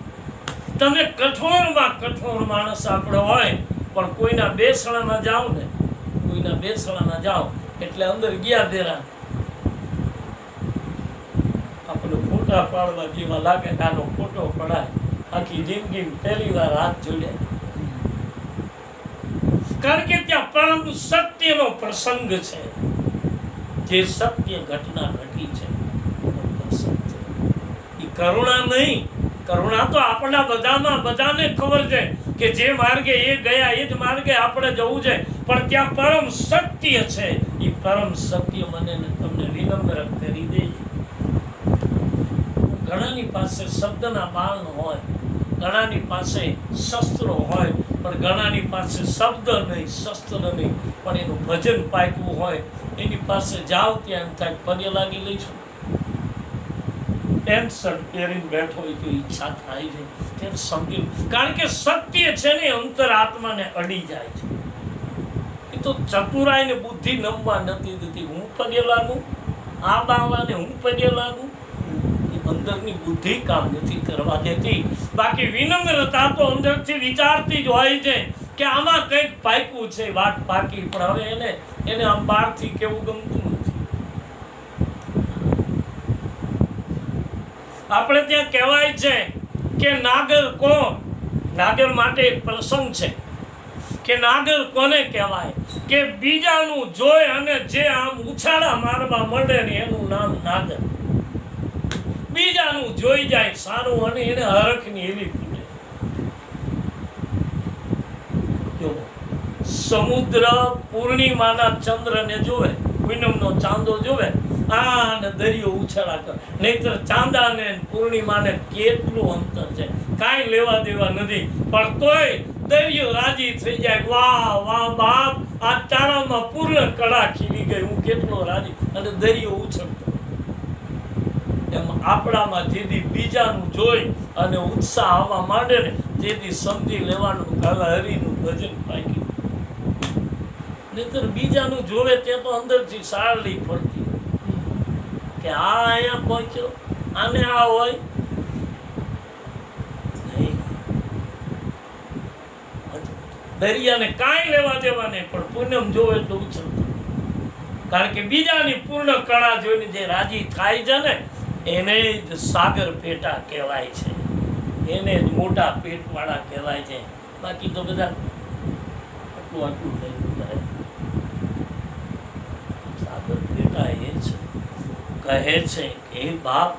તમે કઠોરમાં કઠોર માણસ આપણો હોય, પણ કોઈના બેસણામાં જાઓ ને, કોઈના બેસણામાં જાઓ એટલે અંદર ગયા બેરા આપણે ફોટા પાડવા જેવા લાગે કે આનો ફોટો પડાય. આખી જિંદગી પહેલી વાર હાથ જોડ્યા, કારણ કે ત્યાં પરમ સત્યનો પ્રસંગ છે. જે સત્ય ઘટના ઘટી છે એ કરુણા નહીં. કરુણા તો આપણા બધાને ખબર છે કે જે માર્ગે એ ગયા એ જ માર્ગે આપણે જવું છે, પણ ત્યાં પરમ સત્ય છે. એ પરમ સત્ય મને ને તમને વિનમ્ર કરી દે. ઘણાની પાસે શબ્દના બાણ હોય, ઘણાની પાસે શસ્ત્રો હોય, પણ ઘણાની પાસે શબ્દ નહીં, શસ્ત્ર નહીં, પણ એનું ભજન પાક્યું હોય. એની પાસે જાઓ ત્યાં એમ થાય પગે લાગી લઈશું. પેન્ટ શર્ટ પહેરીને બેઠો હોય તો ઈચ્છા થાય છે ત્યારે સમજી, કારણ કે સત્ય છે ને અંતર આત્માને અડી જાય છે. એ તો ચતુરાઈ ને બુદ્ધિ નમવા નથી દેતી. હું પગે લાગુ, આ બાવાને હું પગે લાગુ, એ અંદરની બુદ્ધિ કામ નથી કરવા દેતી. બાકી વિનમ્રતા તો અંદરથી વિચારતી જ હોય છે કે આમાં કંઈક પાક્યું છે, વાત પાકી, પણ હવે એને આમ બહારથી કેવું ગમતું નથી. આપણે ત્યાં કહેવાય છે કે નાગર કોણ? નાગર માટે એક પ્રસંગ છે કે નાગર કોને કહેવાય? કે બીજાનું જોઈ અને જે આમ ઉછાળા મારવા માંડે ને એનું નામ નાગર. બીજાનું જોઈ જાય સારું અને એને હરખની એવી ફૂટે. જો સમુદ્ર પૂર્ણિમાના ચંદ્રને જોવે, પૂનમનો ચાંદો જોવે, અને દરિયો ઉછાળા કરે. નહીતર ચાંદા ને પૂર્ણિમાને કેટલું અંતર છે, કાંઈ લેવા દેવા નથી, પણ તોય દરિયો રાજી થઈ જાય. વાહ વાહ બાપ, આ તારામાં પૂર્ણ કળા ખીલી ગઈ, હું કેટલો રાજી. અને દરિયો ઉછળતો. એમ આપણામાં જેથી બીજાનું જોઈ અને ઉત્સાહ આવવા માંડે ને તેથી સમજી લેવાનું હરિનું ભજન પાક્યું. નહીતર બીજાનું જોવે તે તો અંદરથી સારલી પડતી કે આ અહીંયા પહોંચ્યો, આને આ હોય નહીં. દરિયાને કાંઈ લેવા દેવા નહીં, પણ પૂનમ જોવે એટલે ઉછળતો. કારણ કે બીજાની પૂર્ણ કળા જોઈને જે રાજી થાય છે ને એને જ સાગર પેટા કહેવાય છે, એને જ મોટા પેટવાળા કહેવાય છે. બાકી તો બધા આટલું આટલું થયું કરે. સાગર પેટા એ છે, કહે છે કે બાપ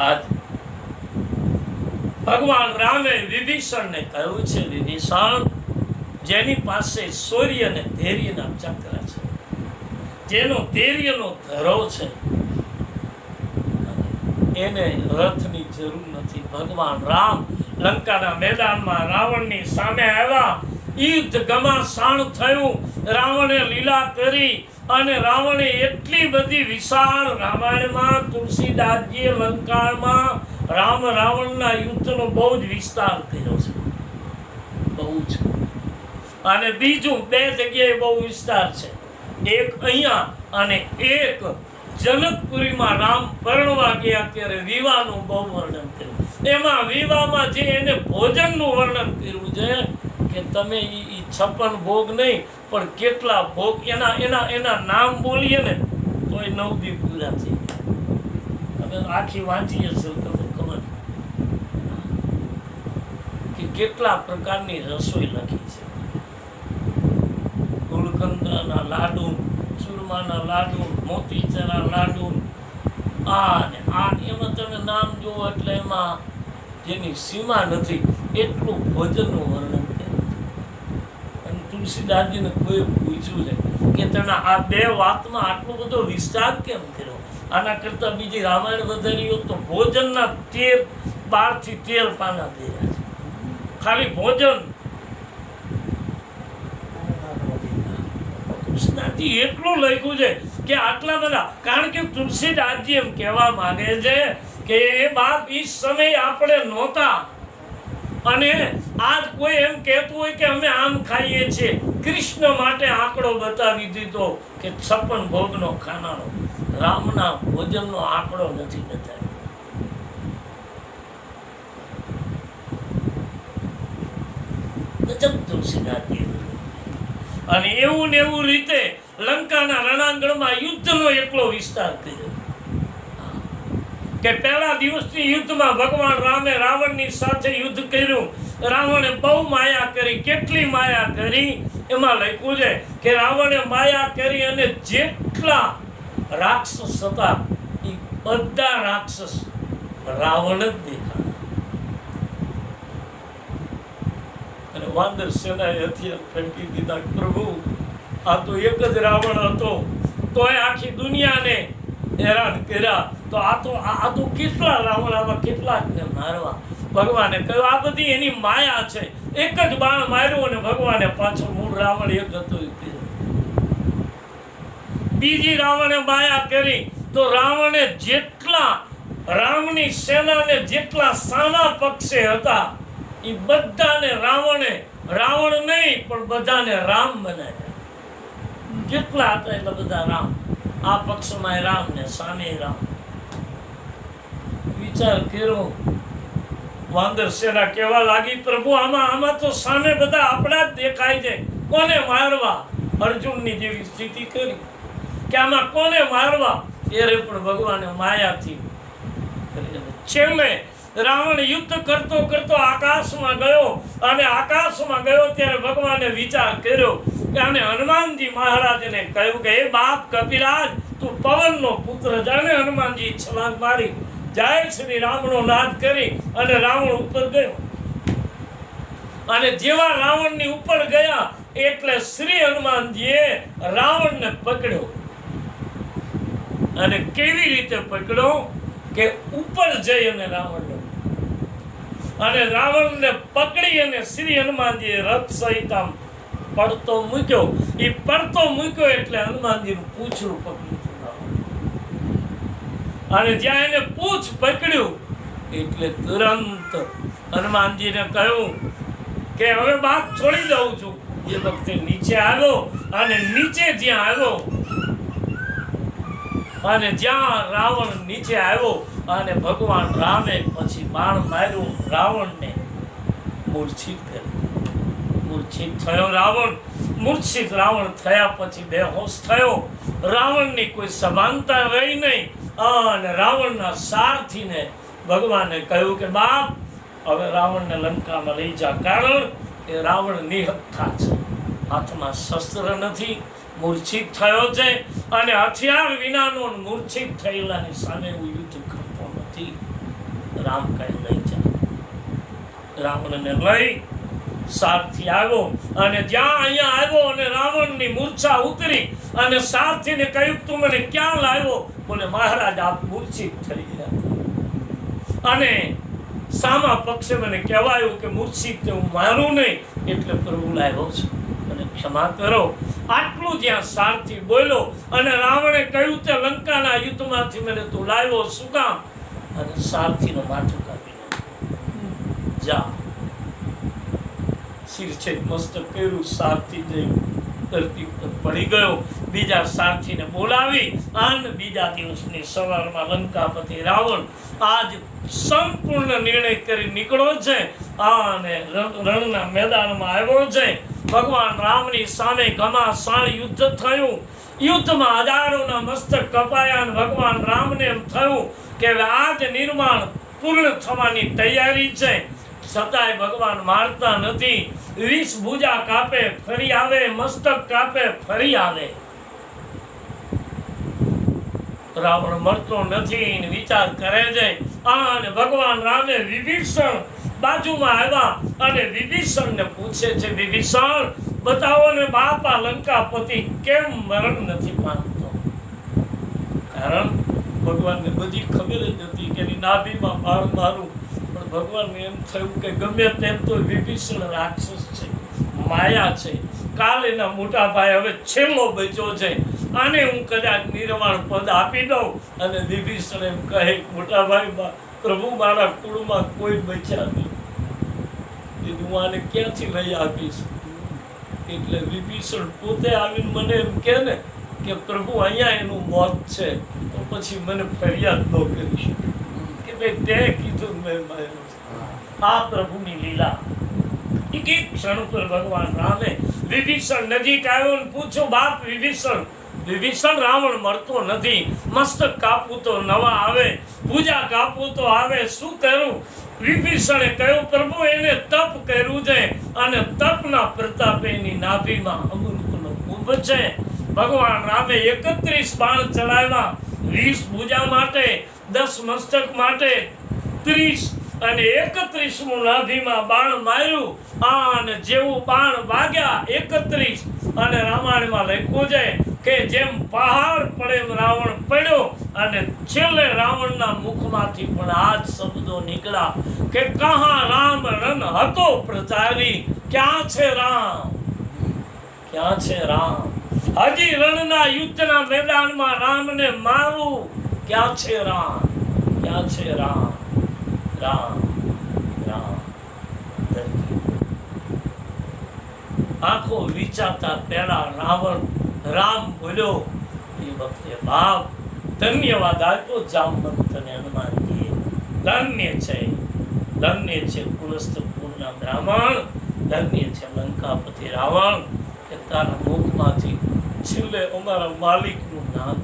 આજ ભગવાન રામે વિભીષણને કહ્યું છે, વિભીષણ જેની પાસે સૂર્ય અને ધૈર્યના ચક્ર છે, જેનો ધૈર્યનો ધરો છે, એને રથની જરૂર નથી. ભગવાન રામ લંકાના મેદાનમાં રાવણની સામે આવ્યા, યુદ્ધ ઘમાસાણ થયું, રાવણે લીલા કરી અને રાવણે એટલી બધી વિશાળ રામાયણમાં તુલસીદાસજીએ લંકામાં રામ રાવણના યુદ્ધનો બહુ જ વિસ્તાર કર્યો છે, બહુ જ. અને બીજું બે જગ્યાએ બહુ વિસ્તાર છે, એક અહીંયા અને એક જનકપુરીમાં રામ પરણવા ગયા ત્યારે વિવાહનું બહુ વર્ણન કર્યું. એમાં વિવાહમાં જે એને ભોજનનું વર્ણન કર્યું છે કે તમે એ 56 ભોગ નહીં પણ કેટલા ભોગ, એના નામ બોલીએ ને તો એ 9 દી પૂરા થઈ ગયા. હવે આખી વાંચીએ છો તમને ખબર કે કેટલા પ્રકારની રસોઈ લખી છે. ગુલકંદના લાડુ, ચૂરમાના લાડુ, મોતીચરા લાડુ, આ ને આ, એમાં તમે નામ જુઓ એટલે એમાં જેની સીમા નથી એટલું ભોજનનું વર્ણન કર્યું. અને તુલસીદાસજીને કોઈ પૂછ્યું છે કે તમે આ બે વાતમાં આટલો બધો વિસ્તાર કેમ કર્યો? આના કરતાં બીજી રામાયણ વધારી હોત તો ભોજનના 12 થી 13 પાના થયા છે, ખાલી ભોજન. તુલસીદાસજી એટલું લખ્યું છે કે આટલા બધા, કારણ કે તુલસીદાસજી એમ કહેવા માંગે છે કે એ બાપ એ સમય આપણે નહોતા, અને આજ કોઈ એમ કહેતું હોય કે અમે આમ ખાઈએ છીએ, કૃષ્ણ માટે આંકડો બતાવી દીધો કે 56 ભોગનો ખાનારો. રામના ભોજનનો આંકડો નથી બતાવ્યો. ગજબ તુલસીદાસ દેવ. અને એવું ને એવું રીતે લંકાના રણાંગણમાં યુદ્ધનો એકલો વિસ્તાર કર્યો કે પહેલા દિવસની યુદ્ધમાં ભગવાન રામે રાવણની સાથે યુદ્ધ કર્યું. રાવણે બહુ માયા કરી. કેટલી માયા કરી એમાં લખ્યું છે કે રાવણે માયા કરી અને જેટલા રાક્ષસ હતા એ બધા રાક્ષસ રાવણ જ દેખાય. અને વાંદર સેનાએ હથિયાર ફેંકી દીધા. પ્રભુ આ તો એક જ રાવણ હતો તોય આખી દુનિયાને હેરાન કર્યા. તો આ તો કેટલા રાવણ, આમાં કેટલાકને મારવા. ભગવાને કહ્યું આ બધી એની માયા છે. એક જ બાણ માર્યું અને ભગવાને પાછો મૂળ રાવણ એક હતો એ કર્યો. બીજી રાવણે માયા કરી તો રાવણે જેટલા રામની સેનાને જેટલા સાના પક્ષે હતા એ બધાને રાવણ નહીં પણ બધાને રામ બનાવ્યા. જેટલા હતા એટલે બધા રામ. આ પક્ષમાં રામ ને સામે રામ. વિચાર કર્યો. વાંદર સેના કહેવા લાગી પ્રભુ આમાં તો સામે બધા આપણા જ દેખાય છે. કોને મારવા? અર્જુનની જેવી સ્થિતિ કરી કે આમાં કોને મારવા? ત્યારે પણ ભગવાને માયાથી છેલ્લે રાવણ યુદ્ધ કરતો કરતો આકાશમાં ગયો. અને આકાશમાં ગયો ત્યારે ભગવાને વિચાર કર્યો કે આને હનુમાનજી મહારાજને કહ્યું કે હે બાપ કપિરાજ તું પવનનો પુત્ર જાણે. હનુમાનજી છલાંગ મારી જય શ્રી રામનો નાદ કરી અને રાવણ ઉપર ગયો. અને જેવા રાવણની ઉપર ગયા એટલે શ્રી હનુમાનજીએ રાવણને પકડ્યો. અને કેવી રીતે પકડ્યો કે ઉપર જઈ અને રાવણને પકડી અને શ્રી હનુમાનજીએ રથ સહિત આમ પડતો મૂક્યો. એ પડતો મૂક્યો એટલે હનુમાનજીનું પૂંછડું પકડ્યું. અને જ્યાં એને પૂંછ પકડ્યું એટલે તુરંત હનુમાનજીને કહ્યું કે હવે બાપ છોડી દઉં છું. એ વખતે નીચે આવ્યો અને નીચે જ્યાં આવ્યો અને જ્યાં રાવણ નીચે આવ્યો અને ભગવાન રામે પછી બાણ માર્યું રાવણને મૂર્છિત કર્યો. મૂર્છિત થયો રાવણ. મૂર્છિત રાવણ થયા પછી બેહોશ થયો. રાવણની કોઈ સભાનતા રહી નહીં. અને રાવણના સારથીને ભગવાને કહ્યું કે બાપ હવે રાવણને લંકામાં લઈ જા. કારણ કે રાવણ નિહત્થા છે. હાથમાં શસ્ત્ર નથી. મૂર્છિત થયો છે અને હથિયાર વિનાનો મૂર્છિત થયેલાની સામે હું યુદ્ધ કરતો નથી. રામ કહે લઈ જા. રાવણને લઈ સારથી આવ્યો અને જ્યાં અહીંયા આવ્યો અને રાવણની મૂર્છા ઉતરી અને સારથીને કહ્યું તું મને ક્યાં લાવ્યો? બોલે મહારાજ આપ મૂર્છિત થઈ ગયા. અને સામા પક્ષે મને કહેવાયું કે મૂર્છિત હું મારું નહીં એટલે પ્રભુ લાવ્યો છું, મને ક્ષમા કરો. આટલું જ્યાં સારથી બોલ્યો અને રાવણે કહ્યું તે લંકાના યુદ્ધમાંથી મને તું લાવ્યો શું કામ? અને સારથીનું માથું કાપી નાખ્યું. જા. શિરછે મસ્તક કર્યું. સારથી જઈ ધરતી ઉપર પડી ગયો. બીજા સારથીને બોલાવી અને બીજા દિવસની સવારમાં લંકાપતિ રાવણ આજ સંપૂર્ણ નિર્ણય કરી નીકળ્યો છે અને રણના મેદાનમાં આવ્યો છે. ભગવાન રામની સામે ઘમાસાણ યુદ્ધ થયું. યુદ્ધમાં હજારોના મસ્તક કપાયા અને ભગવાન રામને એમ થયું કે આજ નિર્માણ પૂર્ણ થવાની તૈયારી છે. છતાંય ભગવાન મારતા નથી. 20 ભુજા કાપે ફરી આવે, મસ્તક કાપે ફરી આવે. રાવણ મરતો નથી. વિચાર કરે છે. અને ભગવાન રામે વિભીષણ બાજુમાં આવ્યા અને વિભીષણને પૂછે છે વિભીષણ બતાવો ને બાપ આ લંકાપતિ કેમ મરણ નથી પામતો? કારણ ભગવાનને બધી ખબર જ હતી કે એની નાભીમાં બાણ મારું. પણ ભગવાનને એમ થયું કે ગમે તેમ તો વિભીષણ રાક્ષસ છે, માયા છે. કાલ એના મોટા ભાઈ હવે છેલ્લો બચ્યો છે, આને હું કદાચ નિર્વાણ પદ આપી દઉં અને વિભીષણ એમ કહે મોટા ભાઈ પ્રભુ મારા કુળમાં કોઈ બચ્યા નહીં, હું આને ક્યાંથી લઈ આપીશ? એટલે વિભીષણ પોતે આવીને મને એમ કહે ને કે પ્રભુ અહીંયા એનું મોત છે તો પછી મને ફરિયાદ ન કરી શકે કે ભાઈ તે કીધું મેં માર્યો. આ પ્રભુની લીલા. એક એક ક્ષણ પર ભગવાન રામે વિભીષણ નજીક આવ્યો અને પૂછ્યું, બાપ વિભીષણ રાવણ મરતો નથી, મસ્તક કાપવું તો નવા આવે, પૂજા કાપવું તો આવે, શું કરું? વિભીષણે કહ્યું, પ્રભુ એને તપ કર્યું છે અને તપના પ્રતાપે એની નાભીમાં અમૃતનો કુંભ છે. ભગવાન રામે 31 બાણ ચડાવ્યા, 20 પૂજા માટે, 10 મસ્તક માટે, 30 અને 31મું નાભીમાં બાણ માર્યું. અને જેવું બાણ વાગ્યા 31 અને રામાયણમાં લખ્યું છે કે જેમ પહાડ પડે એમ રાવણ પડ્યો અને છેલ્લે રાવણના મુખમાંથી પણ આ જ શબ્દો નીકળ્યા કે કહા રામ રન હતો પ્રચારી, ક્યાં છે રામ, ક્યાં છે રામ? હજી રણના યુદ્ધના મેદાનમાં રામને મારું, ક્યાં છે રામ, ક્યાં છે રામ? રામ રામ આંખો વિચારતા પહેલા રામ બોલ્યો. એ વખતે બાપ ધન્યવાદ આપ્યો જામવંત અને હનુમાનજીએ. ધન્ય છે કુલસ્થપુરના બ્રાહ્મણ, ધન્ય છે લંકાપતિ રાવણ કે તારા મુખમાંથી છેલ્લે અમારા માલિકનું નામ.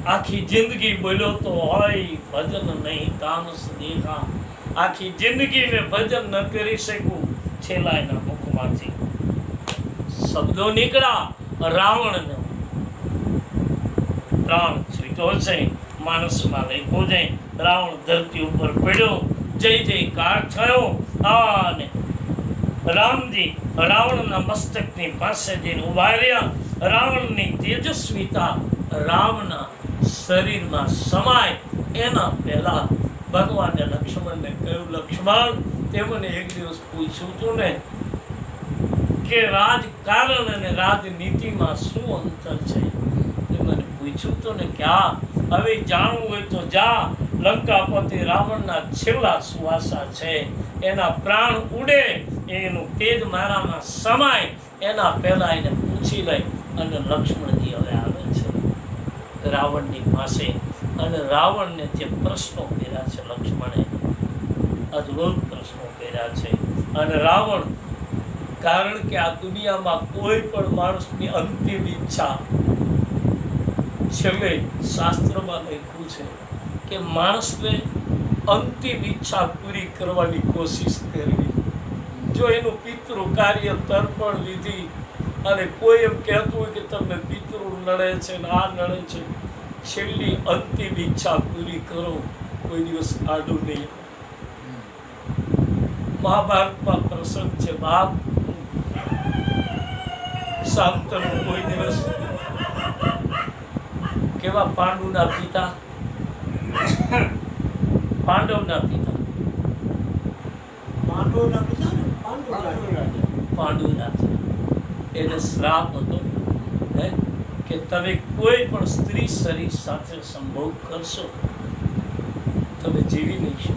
આખી જિંદગી બોલ્યો તો હોય ભજન નહીં તામસ દેખા, આખી જિંદગી મેં ભજન ન કરી શકું, છેલ્લા એના મુખમાંથી શબ્દો નીકળ્યા. રાવણનો પ્રાણ છૂટ્યો છે, માણસમાં લખ્યું છે. રાવણ ધરતી ઉપર પડ્યો, જય જયકાર થયો. અને રામજી રાવણના મસ્તકની પાસે જઈને ઉભા રહ્યા. રાવણની તેજસ્વીતા રામના શરીરમાં સમાય એના પહેલા ભગવાને લક્ષ્મણને કહ્યું, લક્ષ્મણ તે મને એક દિવસ પૂછ્યું હતું ને કે રાજકારણ અને રાજનીતિમાં શું અંતર છે? તે મને પૂછ્યું હતું ને ક્યાં? હવે જાણવું હોય તો જા, લંકાપતિ રાવણના છેલ્લા સુવાસા છે, એના પ્રાણ ઉડે, એનું તેજ મારામાં સમાય એના પહેલા એને પૂછી લઈ. અને લક્ષ્મણજી હવે આવે છે રાવણની પાસે અને રાવણને જે પ્રશ્નો કર્યા છે, લક્ષ્મણે અદ્ભુત પ્રશ્નો કર્યા છે. અને રાવણ, કારણ કે આ દુનિયામાં કોઈ પણ માણસની અંતિમ ઈચ્છા છેલ્લે શાસ્ત્રમાં લખ્યું છે કે માણસને અંતિમ ઈચ્છા પૂરી કરવાની કોશિશ કરવી. જો એનું પિતૃ કાર્ય તર્પણ વિધિ અને કોઈ એમ કહેતું હોય કે તમને પિતૃ નડે છે ને આ નડે છે, છેલ્લી અંતિમ ઈચ્છા પૂરી કરો, કોઈ દિવસ આડું નહીં. મહાભારતમાં પ્રસંગ છે, બાપ શાંતનુ કોઈ દિવસ કેવા પાંડુના પિતા એને શ્રાપ હતો કે તમે કોઈ પણ સ્ત્રી શરીર સાથે સંભોગ કરશો તમે જીવી નહીં શકો.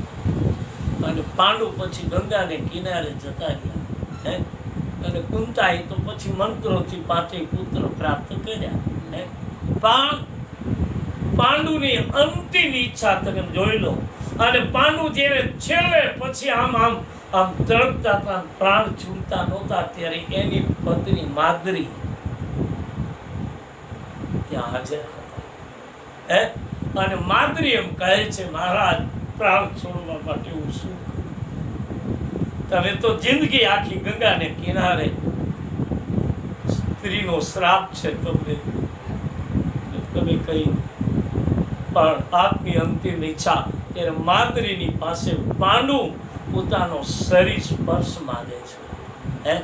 અને પાંડુ પછી ગંગાને કિનારે જતા ગયા અને કુંતાઈ તો પછી મંત્રોથી 5 પુત્ર પ્રાપ્ત કર્યા. પાંડુની અંતિમ ઈચ્છા તમે જોઈ લો. અને પાંડુ જ્યારે છેલ્લે પછી આમ તડકતા હતા, પ્રાણ છૂટતા નહોતા, ત્યારે એની પત્ની માદ્રી ત્યાં હાજર હતા. અને માદ્રી એમ કહે છે, મહારાજ પ્રાણ છોડવા માટે હું શું કરું? તમે તો જિંદગી આખી ગંગાને કિનારે, સ્ત્રીનો શ્રાપ છે તમને, તમે કઈ પણ આપની અંતિમ ઈચ્છા. ત્યારે માદ્રીની પાસે પાંડુ પોતાનો શરીર સ્પર્શ માંગે છે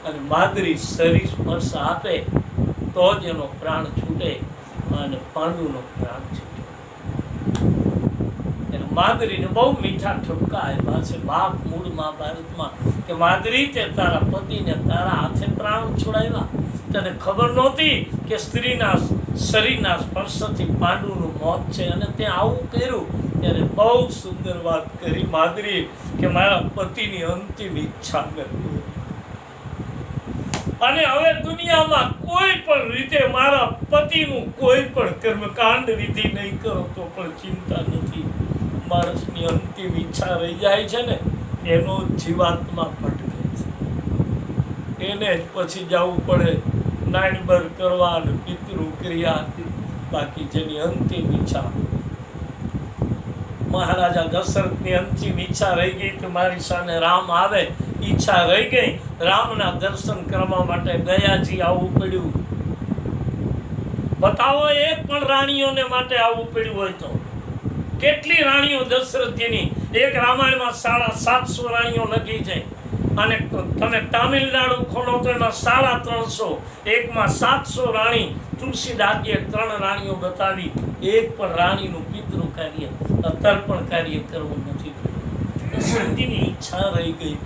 અને માદ્રી શરીર સ્પર્શ આપે તો જ એનો પ્રાણ છૂટે અને પાંડુનો પ્રાણ છૂટે. માદ્રીને બહુ મીઠા ઠપકા આવ્યા છે બાપ મૂળ મહાભારતમાં કે માદ્રી તે તારા પતિને તારા હાથે પ્રાણ છોડાવ્યા, તને ખબર નહોતી કે સ્ત્રીના શરીરના સ્પર્શથી પાંડુનું મોત છે અને તે આવું કર્યું. ત્યારે બહુ સુંદર વાત કરી માદ્રી કે મારા પતિની અંતિમ ઈચ્છા નથી અને હવે દુનિયામાં કોઈ પણ રીતે મારા પતિનું કોઈ પણ કર્મકાંડ વિધિ નહીં કરો તો પણ ચિંતા નથી. માણસની અંતિમ ઈચ્છા રહી જાય છે ને એનો જીવાત્મા ભટકે છે. એને જ પછી જવું પડે નાનબર કરવા અને પિતૃ ક્રિયા, બાકી જેની અંતિમ ઈચ્છા. મહારાજા દશરથની અંતિમ ઈચ્છા રહી ગઈ કે મારી સામે રામ આવે, ઈચ્છા રહી ગઈ. રામના દર્શન કરવા માટે ગયાજી આવવું પડ્યું. બતાવો એક પણ રાણીઓને માટે આવવું પડ્યું હોય તો. કેટલી રાણીઓ દશરથજીની? એક રામાયણમાં 750 રાણીઓ લખી છે, અને તમે તામિલનાડુ ખોલો તો એમાં 350, એકમાં 700 રાણી. તુલસીદાસજીએ 3 રાણીઓ બતાવી. એક પણ રાણીનું પિતૃ કાર્ય, તર્પણ કાર્ય કરવું નથી. દશરથજીની ઈચ્છા રહી ગઈ.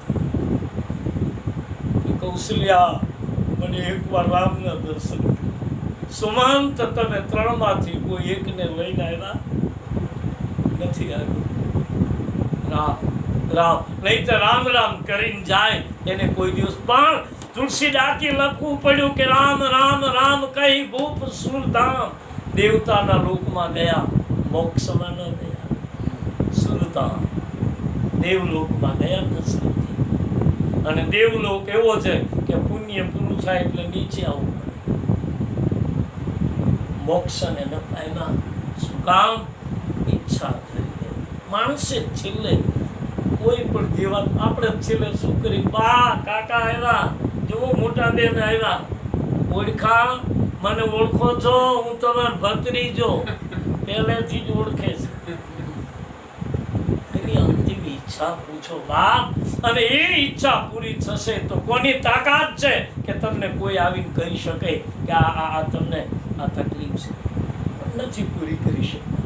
કૌશલ્યા, મને એકવાર રામના દર્શન. સુમંત, તમે 3 માંથી કોઈ એકને લઈને આવ્યા નથી? આવ્યો રામ નહીં તો રામ રામ કરીને જાય, એને કોઈ દિવસ. પણ તુલસીદાસજી લખવું પડ્યું કે રામ રામ રામ કહી ભૂપ સુરધામ. દેવતાના લોકમાં ગયા, મોક્ષમાં ન ગયા. સુરધામ દેવલોકમાં ગયા દશરથજી. અને દેવલોક એવો છે કે પુણ્ય પૂરું થાય એટલે નીચે આવવું પડે. મોક્ષને ન પામ્યા. શું કામ? ઈચ્છા થઈ ગઈ. માણસે છેલ્લે કોઈ પણ જીવન, આપણે છેલ્લે શું કરી? બા કાકા આવ્યા, જો મોટા બેન આવ્યા, ઓળખા, મને ઓળખો છો? હું તમારો ભત્રીજો. પહેલેથી જ ઓળખે છે. એની અંતિમ ઈચ્છા પૂછો બાપ, અને એ ઈચ્છા પૂરી થશે તો કોની તાકાત છે કે તમને કોઈ આવીને કહી શકે કે આ તમને આ તકલીફ છે? નથી પૂરી કરી શકતા.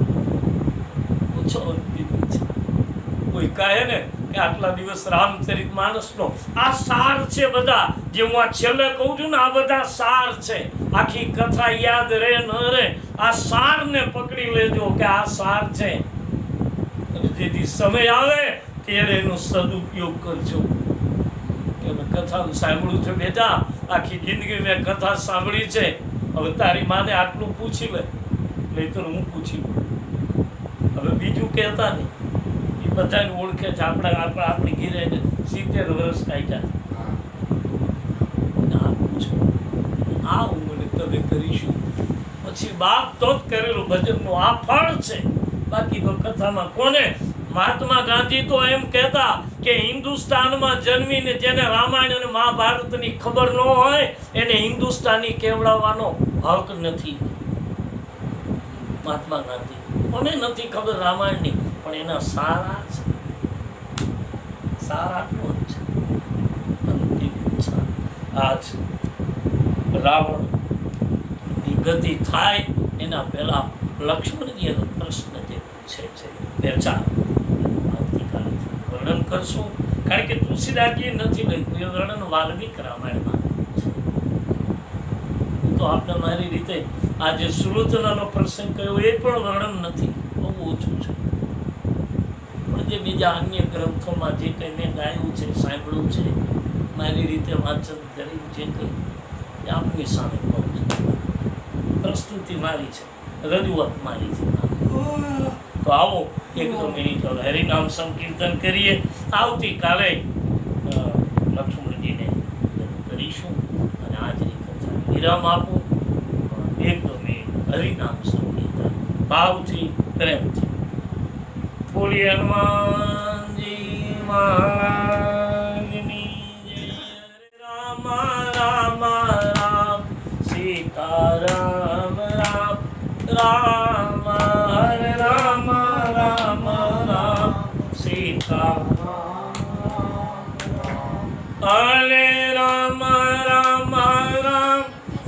પૂછો અંતિમ ઈચ્છા. કોઈ કહે ને કે આટલા દિવસ રામચરિત માનસનો આ સાર છે. બધા જે હું આ છેલ્લે કહું છું ને, આ બધા સાર છે. આખી કથા યાદ રહે ન રહે, આ સારને પકડી લેજો કે આ સાર છે. અને જેથી સમય આવે ત્યારે એનો સદુપયોગ કરજો. કે મેં કથા સાંભળ્યું છે બેટા, આખી જિંદગી મેં કથા સાંભળી છે. હવે તારી માને આટલું પૂછી લે, નહીં તો હું પૂછી લઉં. હવે બીજું કહેતા નહીં. બધાને ઓળખે છે. આપણી ઘીરે 70 વર્ષ કાઢ્યા. આ પૂછો, આ ઉંમરે તમે કરીશું પછી બાપ તો જ કરેલું ભજનનું આ ફળ છે. બાકી તો કથામાં કોને? મહાત્મા ગાંધી તો એમ કહેતા કે હિન્દુસ્તાનમાં જન્મીને જેને રામાયણ અને મહાભારતની ખબર ન હોય એને હિન્દુસ્તાની કહેવડાવવાનો હક નથી. મહાત્મા ગાંધી કોને નથી ખબર રામાયણની? પણ એના સારા છે. સારા કોણ છે? અંતિમ ઈચ્છા આ છે. રાવણની ગતિ થાય એના પહેલા લક્ષ્મણજી એનો પ્રશ્ન જે પૂછે છે, બેચાર આવતીકાલે વર્ણન કરશું. કારણ કે તુલસીદાસજી નથી લખ્યું, એ વર્ણન વાલ્મિક રામાયણમાં છે. તો આપણે મારી રીતે આ જે સુલોચનાનો પ્રસંગ કહ્યો એ પણ વર્ણન નથી, બહુ ઓછું છે. પણ જે બીજા અન્ય ગ્રંથોમાં જે કંઈ મેં ગાયું છે, સાંભળ્યું છે, મારી રીતે વાંચન કરી જે કંઈ એ આપની સામે કહું છું. પ્રસ્તુતિ મારી છે, રજૂઆત મારી છે. તો આવો 1-2 મિનિટ હરિનામ સંકીર્તન કરીએ. આવતીકાલે લક્ષ્મણજીને કરીશું અને આજની કથા વિરામ આપું. 1-2 મિનિટ હરિનામ સંકીર્તન ભાવથી, પ્રેમથી. બોલીએ હનુમાનજી મહારાજની જય. રામ રામ રામ સીતારામ રામ રામ હરે રામ રામ રામ સીતા હરે રામ રામ રામ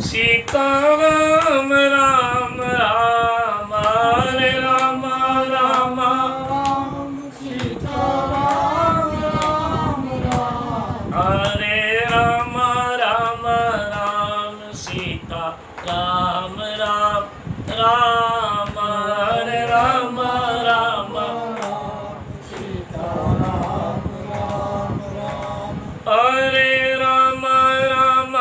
સીતારામ રામ રામ હરે રામ રામ હરે રામ રામ રામ સીતા રામ રામ રામ હરે રામ રામ હરે રામ રામ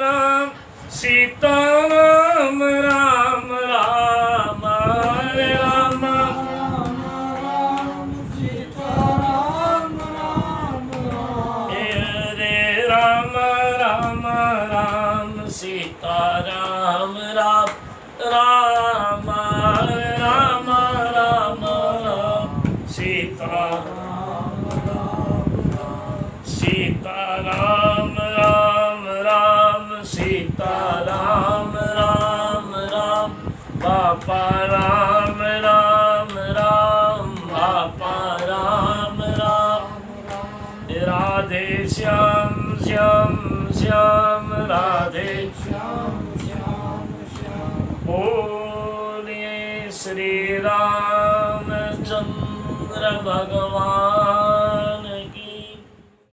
રામ સીતા રામ રામ રામ હરે રામ सीताराम राम राम राम राम राम सीताराम सीताराम राम राम सीताराम राम राम बापा राम राम राम बापा राम राम राधे श्याम श्याम श्याम राधे बोलिए श्री रामचंद्र भगवान